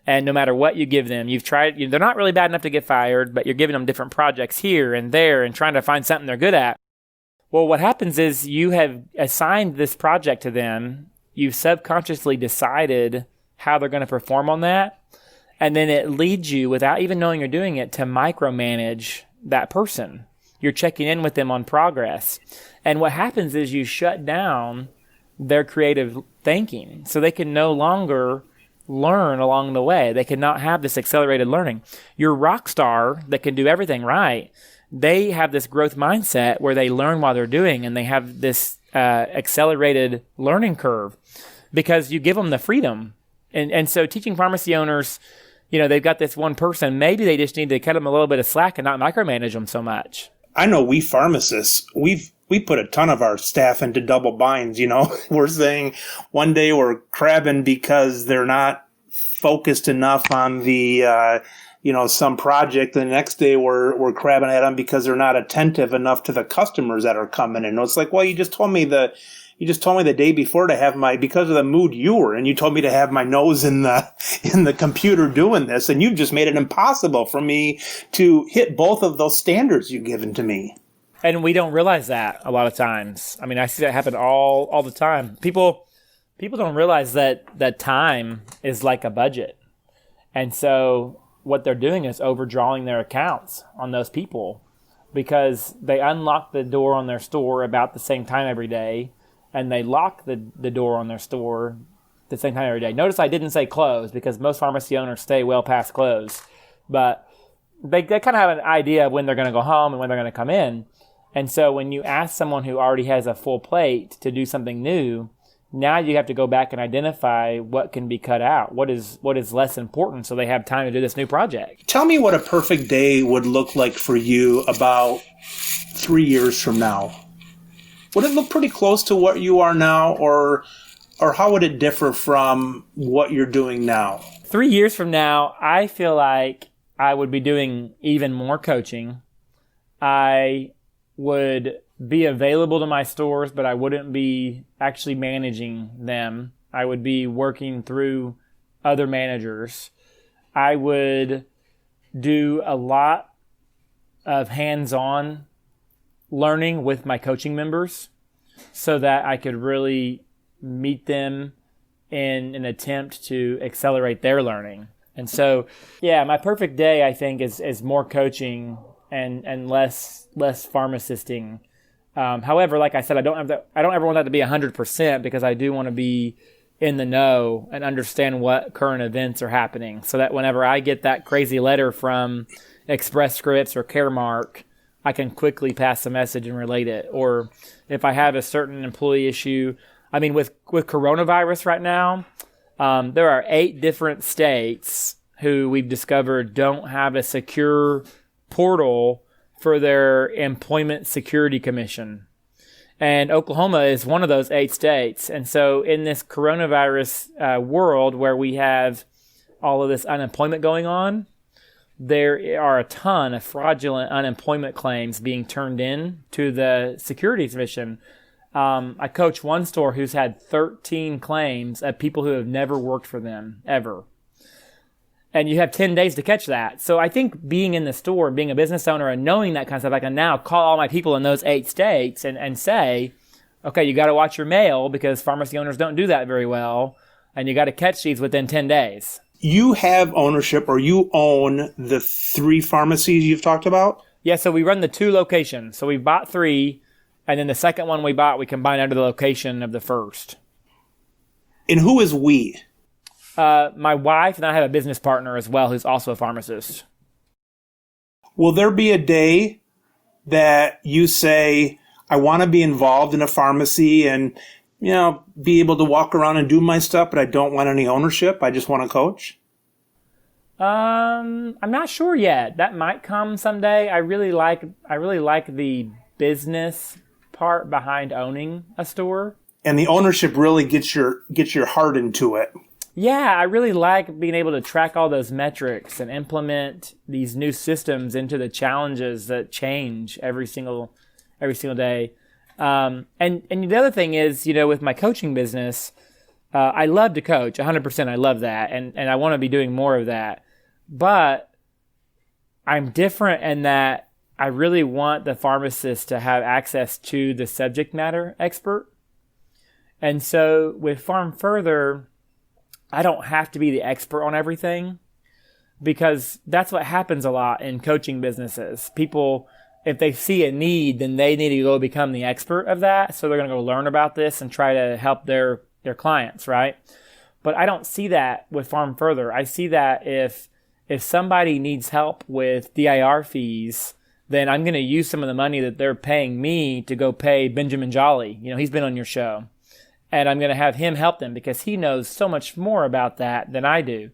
And no matter what you give them, they're not really bad enough to get fired, but you're giving them different projects here and there and trying to find something they're good at. Well, what happens is you have assigned this project to them. You've subconsciously decided how they're going to perform on that. And then it leads you, without even knowing you're doing it, to micromanage that person. You're checking in with them on progress. And what happens is you shut down their creative thinking, so they can no longer learn along the way. They cannot have this accelerated learning. Your rock star that can do everything right, they have this growth mindset where they learn while they're doing, and they have this accelerated learning curve because you give them the freedom. And so teaching pharmacy owners, they've got this one person, maybe they just need to cut them a little bit of slack and not micromanage them so much. I know we pharmacists, we put a ton of our staff into double binds, We're saying one day we're crabbing because they're not focused enough on the, some project. The next day we're crabbing at them because they're not attentive enough to the customers that are coming in. It's like, well, you just told me the day before to have because of the mood you were in, you told me to have my nose in the computer doing this, and you just made it impossible for me to hit both of those standards you've given to me. And we don't realize that a lot of times. I mean, I see that happen all the time. People don't realize that time is like a budget. And so what they're doing is overdrawing their accounts on those people because they unlock the door on their store about the same time every day, and they lock the door on their store the same time every day. Notice I didn't say close because most pharmacy owners stay well past close. But they kind of have an idea of when they're going to go home and when they're going to come in. And so when you ask someone who already has a full plate to do something new, now you have to go back and identify what can be cut out, what is less important, so they have time to do this new project. Tell me what a perfect day would look like for you about 3 years from now. Would it look pretty close to what you are now, or how would it differ from what you're doing now? 3 years from now, I feel like I would be doing even more coaching. I would be available to my stores, but I wouldn't be actually managing them. I would be working through other managers. I would do a lot of hands-on learning with my coaching members so that I could really meet them in an attempt to accelerate their learning. And so, yeah, my perfect day, I think, is more coaching and less pharmacisting. However, like I said, I don't ever want that to be 100% because I do want to be in the know and understand what current events are happening so that whenever I get that crazy letter from Express Scripts or Caremark, I can quickly pass the message and relate it. Or if I have a certain employee issue, I mean, with coronavirus right now, There are 8 different states who we've discovered don't have a secure portal for their Employment Security Commission. And Oklahoma is one of those 8 states. And so in this coronavirus world where we have all of this unemployment going on, there are a ton of fraudulent unemployment claims being turned in to the Securities Commission. I coach one store who's had 13 claims of people who have never worked for them, ever. And you have 10 days to catch that. So I think being in the store, being a business owner and knowing that kind of stuff, I can now call all my people in those 8 states and say, okay, you got to watch your mail because pharmacy owners don't do that very well. And you got to catch these within 10 days. You have ownership, or you own the 3 pharmacies you've talked about? Yeah, so we run the 2 locations. So we bought 3, and then the second one we bought, we combined under the location of the first. And who is we? My wife, and I have a business partner as well who's also a pharmacist. Will there be a day that you say, I want to be involved in a pharmacy and, be able to walk around and do my stuff, but I don't want any ownership? I just want to coach? I'm not sure yet. That might come someday. I really like the business part behind owning a store. And the ownership really gets your heart into it. Yeah, I really like being able to track all those metrics and implement these new systems into the challenges that change every single day. And the other thing is, with my coaching business, I love to coach 100%. I love that. And I want to be doing more of that. But I'm different in that I really want the pharmacist to have access to the subject matter expert. And so with Farm Further, I don't have to be the expert on everything, because that's what happens a lot in coaching businesses. People, if they see a need, then they need to go become the expert of that. So they're going to go learn about this and try to help their clients, right? But I don't see that with Farm Further. I see that if somebody needs help with DIR fees, then I'm going to use some of the money that they're paying me to go pay Benjamin Jolly. He's been on your show. And I'm going to have him help them because he knows so much more about that than I do.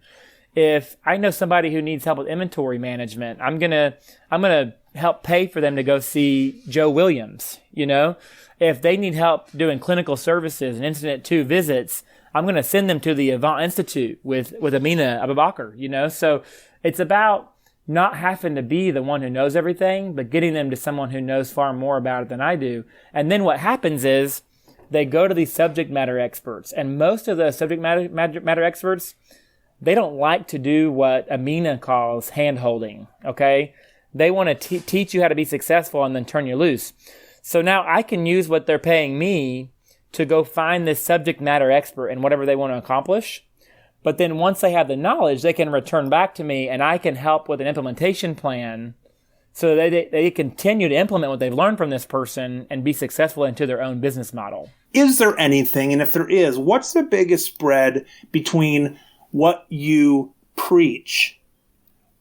If I know somebody who needs help with inventory management, I'm going to help pay for them to go see Joe Williams. If they need help doing clinical services and Incident 2 visits, I'm going to send them to the Avant Institute with Amina Abubakar. So it's about not having to be the one who knows everything, but getting them to someone who knows far more about it than I do. And then what happens is, they go to these subject matter experts, and most of the subject matter experts, they don't like to do what Amina calls hand-holding, okay? They want to teach you how to be successful and then turn you loose. So now I can use what they're paying me to go find this subject matter expert in whatever they want to accomplish. But then once they have the knowledge, they can return back to me, and I can help with an implementation plan so they continue to implement what they've learned from this person and be successful into their own business model. Is there anything, and if there is, what's the biggest spread between what you preach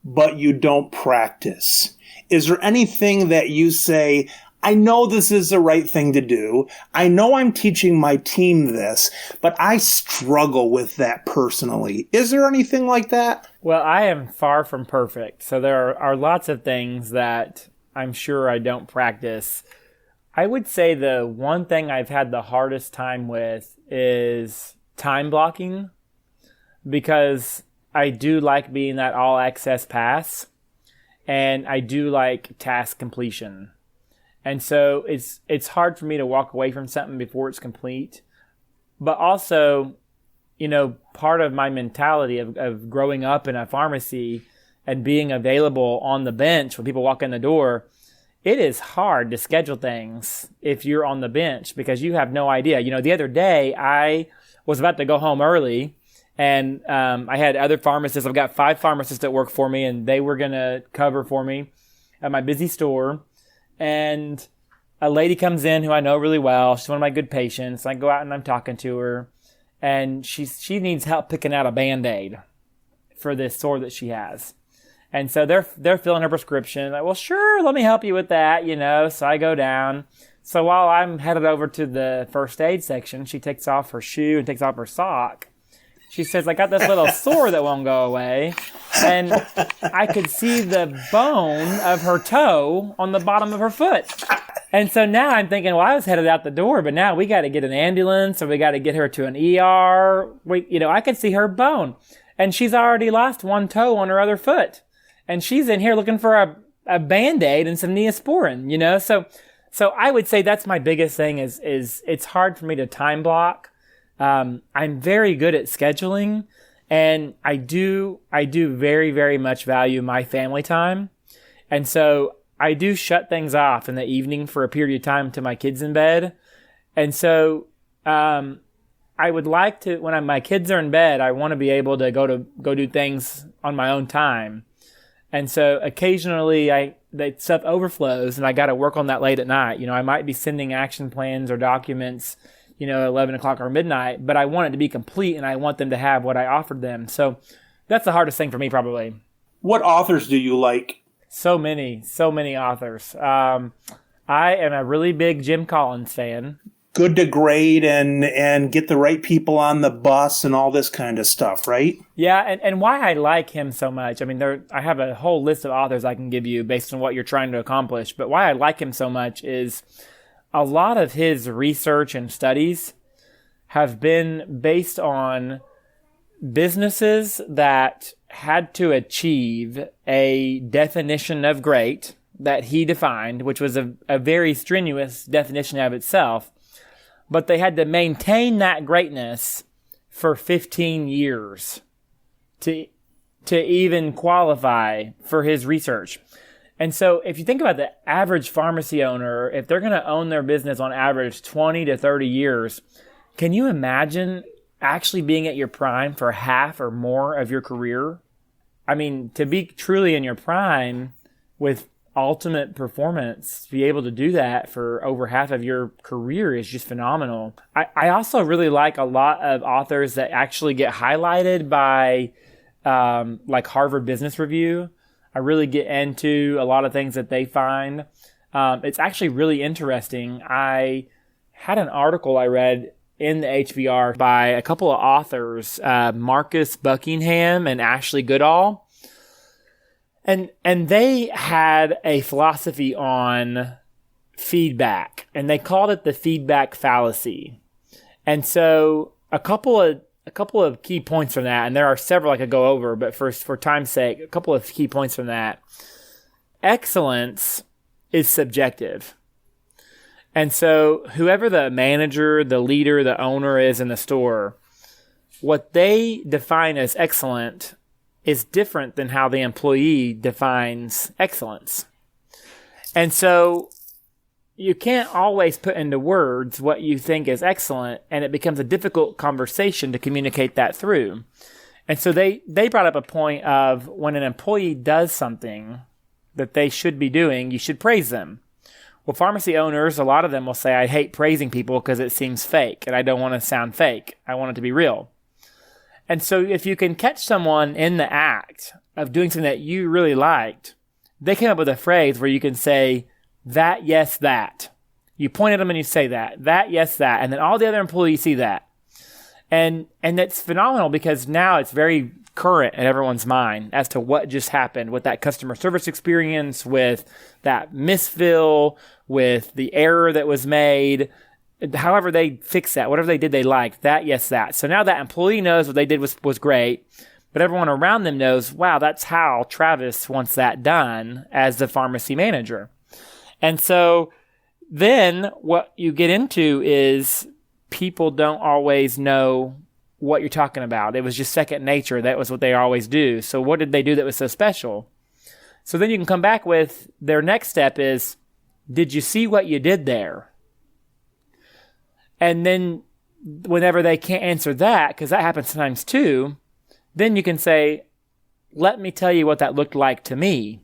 but you don't practice? Is there anything that you say, I know this is the right thing to do. I know I'm teaching my team this, but I struggle with that personally. Is there anything like that? Well, I am far from perfect. So there are lots of things that I'm sure I don't practice. I would say the one thing I've had the hardest time with is time blocking, because I do like being that all access pass, and I do like task completion. And so it's hard for me to walk away from something before it's complete. But also, part of my mentality of growing up in a pharmacy and being available on the bench when people walk in the door, it is hard to schedule things if you're on the bench because you have no idea. The other day I was about to go home early, and I had other pharmacists. I've got 5 pharmacists that work for me, and they were going to cover for me at my busy store. And a lady comes in who I know really well. She's one of my good patients. I go out and I'm talking to her, and she needs help picking out a Band-Aid for this sore that she has. And so they're filling her prescription. Like, well, sure, let me help you with that, So I go down. So while I'm headed over to the first aid section, she takes off her shoe and takes off her sock. She says, I got this little sore that won't go away. And I could see the bone of her toe on the bottom of her foot. And so now I'm thinking, well, I was headed out the door, but now we got to get an ambulance or we got to get her to an ER. I could see her bone. And she's already lost one toe on her other foot. And she's in here looking for a Band-Aid and some Neosporin, So I would say that's my biggest thing is it's hard for me to time block. I'm very good at scheduling, and I do very, very much value my family time. And so I do shut things off in the evening for a period of time to my kids in bed. And so I would like to, when my kids are in bed, I want to be able to go do things on my own time. And so occasionally that stuff overflows and I got to work on that late at night. I might be sending action plans or documents, 11 o'clock or midnight, but I want it to be complete and I want them to have what I offered them. So that's the hardest thing for me probably. What authors do you like? So many authors. I am a really big Jim Collins fan. Good to grade and get the right people on the bus and all this kind of stuff, right? Yeah, and why I like him so much, I have a whole list of authors I can give you based on what you're trying to accomplish, but why I like him so much is a lot of his research and studies have been based on businesses that had to achieve a definition of great that he defined, which was a very strenuous definition of itself. But they had to maintain that greatness for 15 years to even qualify for his research. And so if you think about the average pharmacy owner, if they're going to own their business on average 20 to 30 years, can you imagine actually being at your prime for half or more of your career? To be truly in your prime with ultimate performance, to be able to do that for over half of your career is just phenomenal. I also really like a lot of authors that actually get highlighted by like Harvard Business Review. I really get into a lot of things that they find. It's actually really interesting. I had an article I read in the HBR by a couple of authors, Marcus Buckingham and Ashley Goodall. And they had a philosophy on feedback, and they called it the feedback fallacy. And so a couple of key points from that, and there are several I could go over, but for time's sake, a couple of key points from that. Excellence is subjective. And so whoever the manager, the leader, the owner is in the store, what they define as excellent is different than how the employee defines excellence. And so you can't always put into words what you think is excellent, and it becomes a difficult conversation to communicate that through. And so they brought up a point of when an employee does something that they should be doing, you should praise them. Well, pharmacy owners, a lot of them will say, I hate praising people because it seems fake, and I don't want to sound fake. I want it to be real. And so if you can catch someone in the act of doing something that you really liked, they came up with a phrase where you can say, that, yes, that. You point at them and you say that, yes, that. And then all the other employees see that. And that's phenomenal because now it's very current in everyone's mind as to what just happened with that customer service experience, with that misfill, with the error that was made. However they fix that, whatever they did, they liked that, yes, that. So now that employee knows what they did was great, but everyone around them knows, wow, that's how Travis wants that done as the pharmacy manager. And so then what you get into is people don't always know what you're talking about. It was just second nature. That was what they always do. So what did they do that was so special? So then you can come back with their next step is, did you see what you did there? And then whenever they can't answer that, because that happens sometimes too, then you can say, let me tell you what that looked like to me.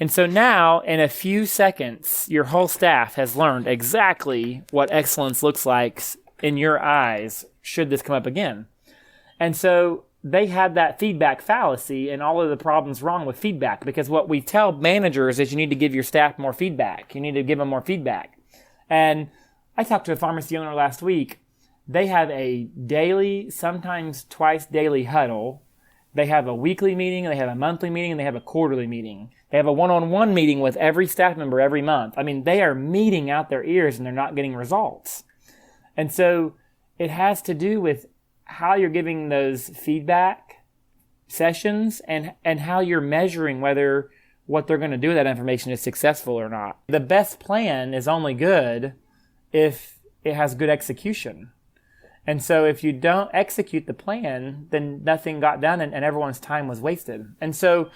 And so now, in a few seconds, your whole staff has learned exactly what excellence looks like in your eyes should this come up again. And so they had that feedback fallacy and all of the problems wrong with feedback, because what we tell managers is you need to give your staff more feedback. You need to give them more feedback. And I talked to a pharmacy owner last week they have a daily, sometimes twice daily huddle. They have a weekly meeting, they have a monthly meeting, and they have a quarterly meeting. They have a one-on-one meeting with every staff member every month. I mean, they are meeting out their ears and they're not getting results. And so it has to do with how you're giving those feedback sessions and how you're measuring whether what they're going to do with that information is successful or not. The best plan is only good if it has good execution. And so if you don't execute the plan, then nothing got done and everyone's time was wasted. And so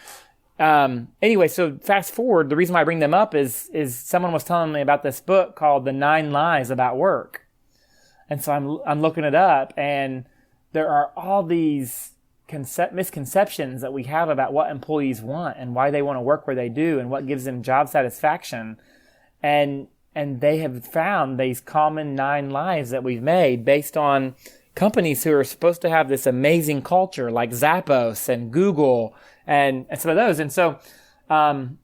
anyway, so fast forward, the reason why I bring them up is someone was telling me about this book called The 9 Lies About Work. And so I'm looking it up, and there are all these misconceptions that we have about what employees want and why they want to work where they do and what gives them job satisfaction. And they have found these common 9 lies that we've made based on companies who are supposed to have this amazing culture like Zappos and Google and some of those. And so I'm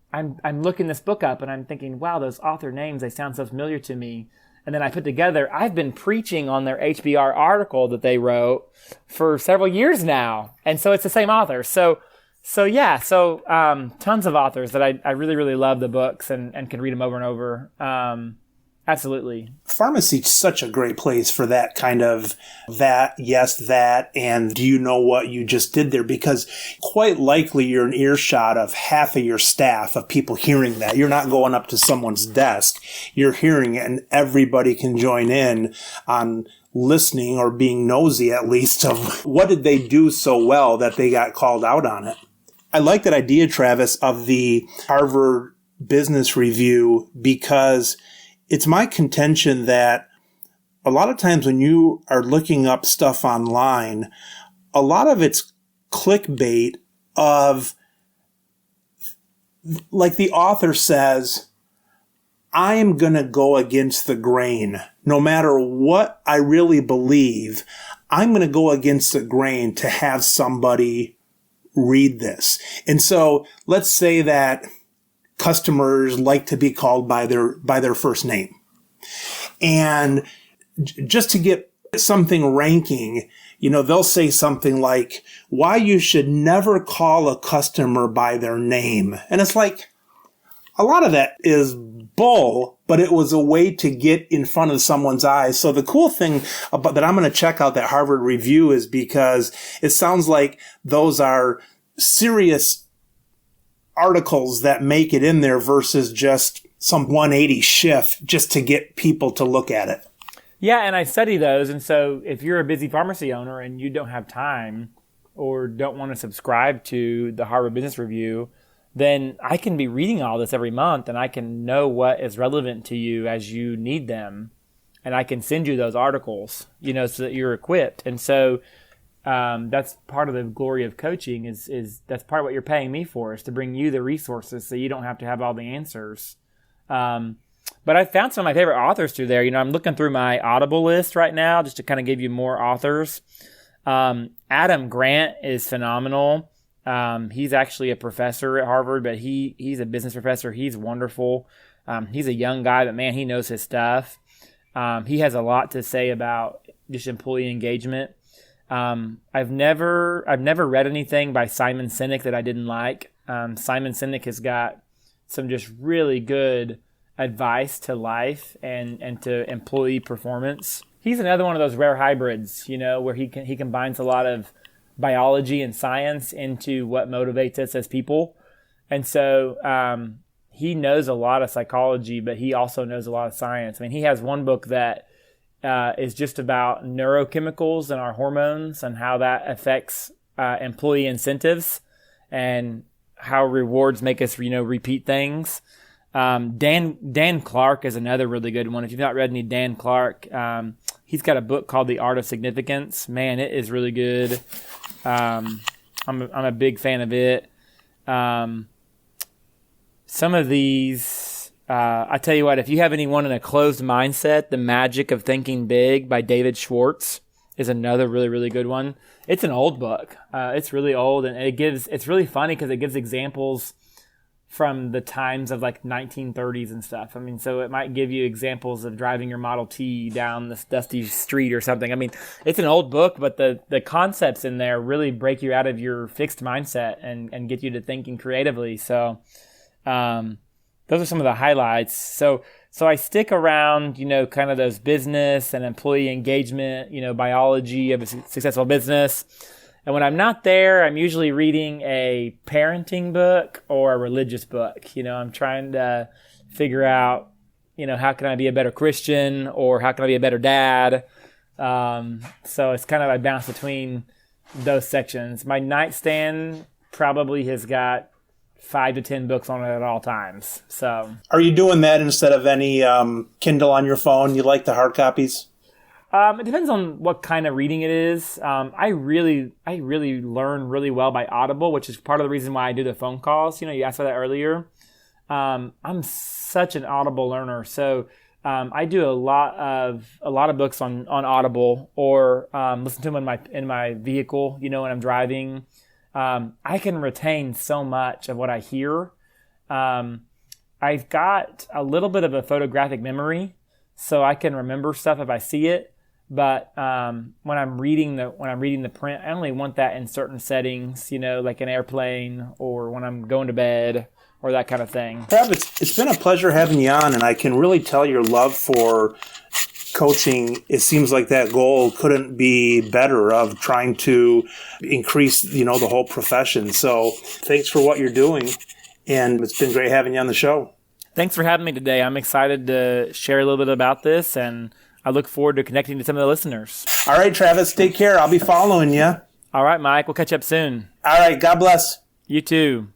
looking this book up and I'm thinking, wow, those author names, they sound so familiar to me. And then I put together, I've been preaching on their HBR article that they wrote for several years now. And so it's the same author. So tons of authors that I really, really love the books and can read them over and over. Absolutely. Pharmacy's such a great place for that kind of that, yes, that, and do you know what you just did there? Because quite likely you're an earshot of half of your staff of people hearing that. You're not going up to someone's desk. You're hearing it, and everybody can join in on listening or being nosy at least of what did they do so well that they got called out on it. I like that idea, Travis, of the Harvard Business Review, because it's my contention that a lot of times when you are looking up stuff online, a lot of it's clickbait of, like the author says, I am going to go against the grain. No matter what I really believe, I'm going to go against the grain to have somebody read this. And so let's say that customers like to be called by their first name. And just to get something ranking, they'll say something like, why you should never call a customer by their name. And it's like, a lot of that is bull, but it was a way to get in front of someone's eyes. So the cool thing about that I'm going to check out that Harvard review is because it sounds like those are serious articles that make it in there versus just some 180 shift just to get people to look at it. Yeah, and I study those. And so if you're a busy pharmacy owner and you don't have time or don't want to subscribe to the Harvard Business Review, then I can be reading all this every month and I can know what is relevant to you as you need them. And I can send you those articles, so that you're equipped. And so that's part of the glory of coaching is that's part of what you're paying me for, is to bring you the resources so you don't have to have all the answers. But I found some of my favorite authors through there. I'm looking through my Audible list right now just to kind of give you more authors. Adam Grant is phenomenal. He's actually a professor at Harvard, but he's a business professor. He's wonderful. He's a young guy, but man, he knows his stuff. He has a lot to say about just employee engagement. I've never read anything by Simon Sinek that I didn't like. Simon Sinek has got some just really good advice to life and to employee performance. He's another one of those rare hybrids, where he combines a lot of biology and science into what motivates us as people. And so he knows a lot of psychology, but he also knows a lot of science. I mean, he has one book that is just about neurochemicals and our hormones and how that affects employee incentives and how rewards make us, repeat things. Dan Clark is another really good one. If you've not read any Dan Clark, he's got a book called The Art of Significance. Man, it is really good. I'm a big fan of it. Some of these, I tell you what, if you have anyone in a closed mindset, The Magic of Thinking Big by David Schwartz is another really, really good one. It's an old book. It's really old, and it's really funny because it gives examples from the times of like 1930s and stuff. I mean, so it might give you examples of driving your Model T down this dusty street or something. I mean, it's an old book, but the concepts in there really break you out of your fixed mindset and get you to thinking creatively. So those are some of the highlights. So I stick around, kind of those business and employee engagement, biology of a successful business. And when I'm not there, I'm usually reading a parenting book or a religious book. I'm trying to figure out, how can I be a better Christian or how can I be a better dad? So it's kind of, I bounce between those sections. My nightstand probably has got 5 to 10 books on it at all times. So, are you doing that instead of any Kindle on your phone? You like the hard copies? It depends on what kind of reading it is. I really learn really well by Audible, which is part of the reason why I do the phone calls. You asked about that earlier. I'm such an Audible learner, so I do a lot of books on Audible or listen to them in my vehicle. When I'm driving. I can retain so much of what I hear. I've got a little bit of a photographic memory, so I can remember stuff if I see it. But when I'm reading the print, I only want that in certain settings, like an airplane or when I'm going to bed or that kind of thing. It's been a pleasure having you on, and I can really tell your love for coaching. It seems like that goal couldn't be better of trying to increase, the whole profession. So thanks for what you're doing, and it's been great having you on the show. Thanks for having me today. I'm excited to share a little bit about this, and I look forward to connecting to some of the listeners. All right, Travis, take care. I'll be following you. All right, Mike. We'll catch up soon. All right. God bless. You too.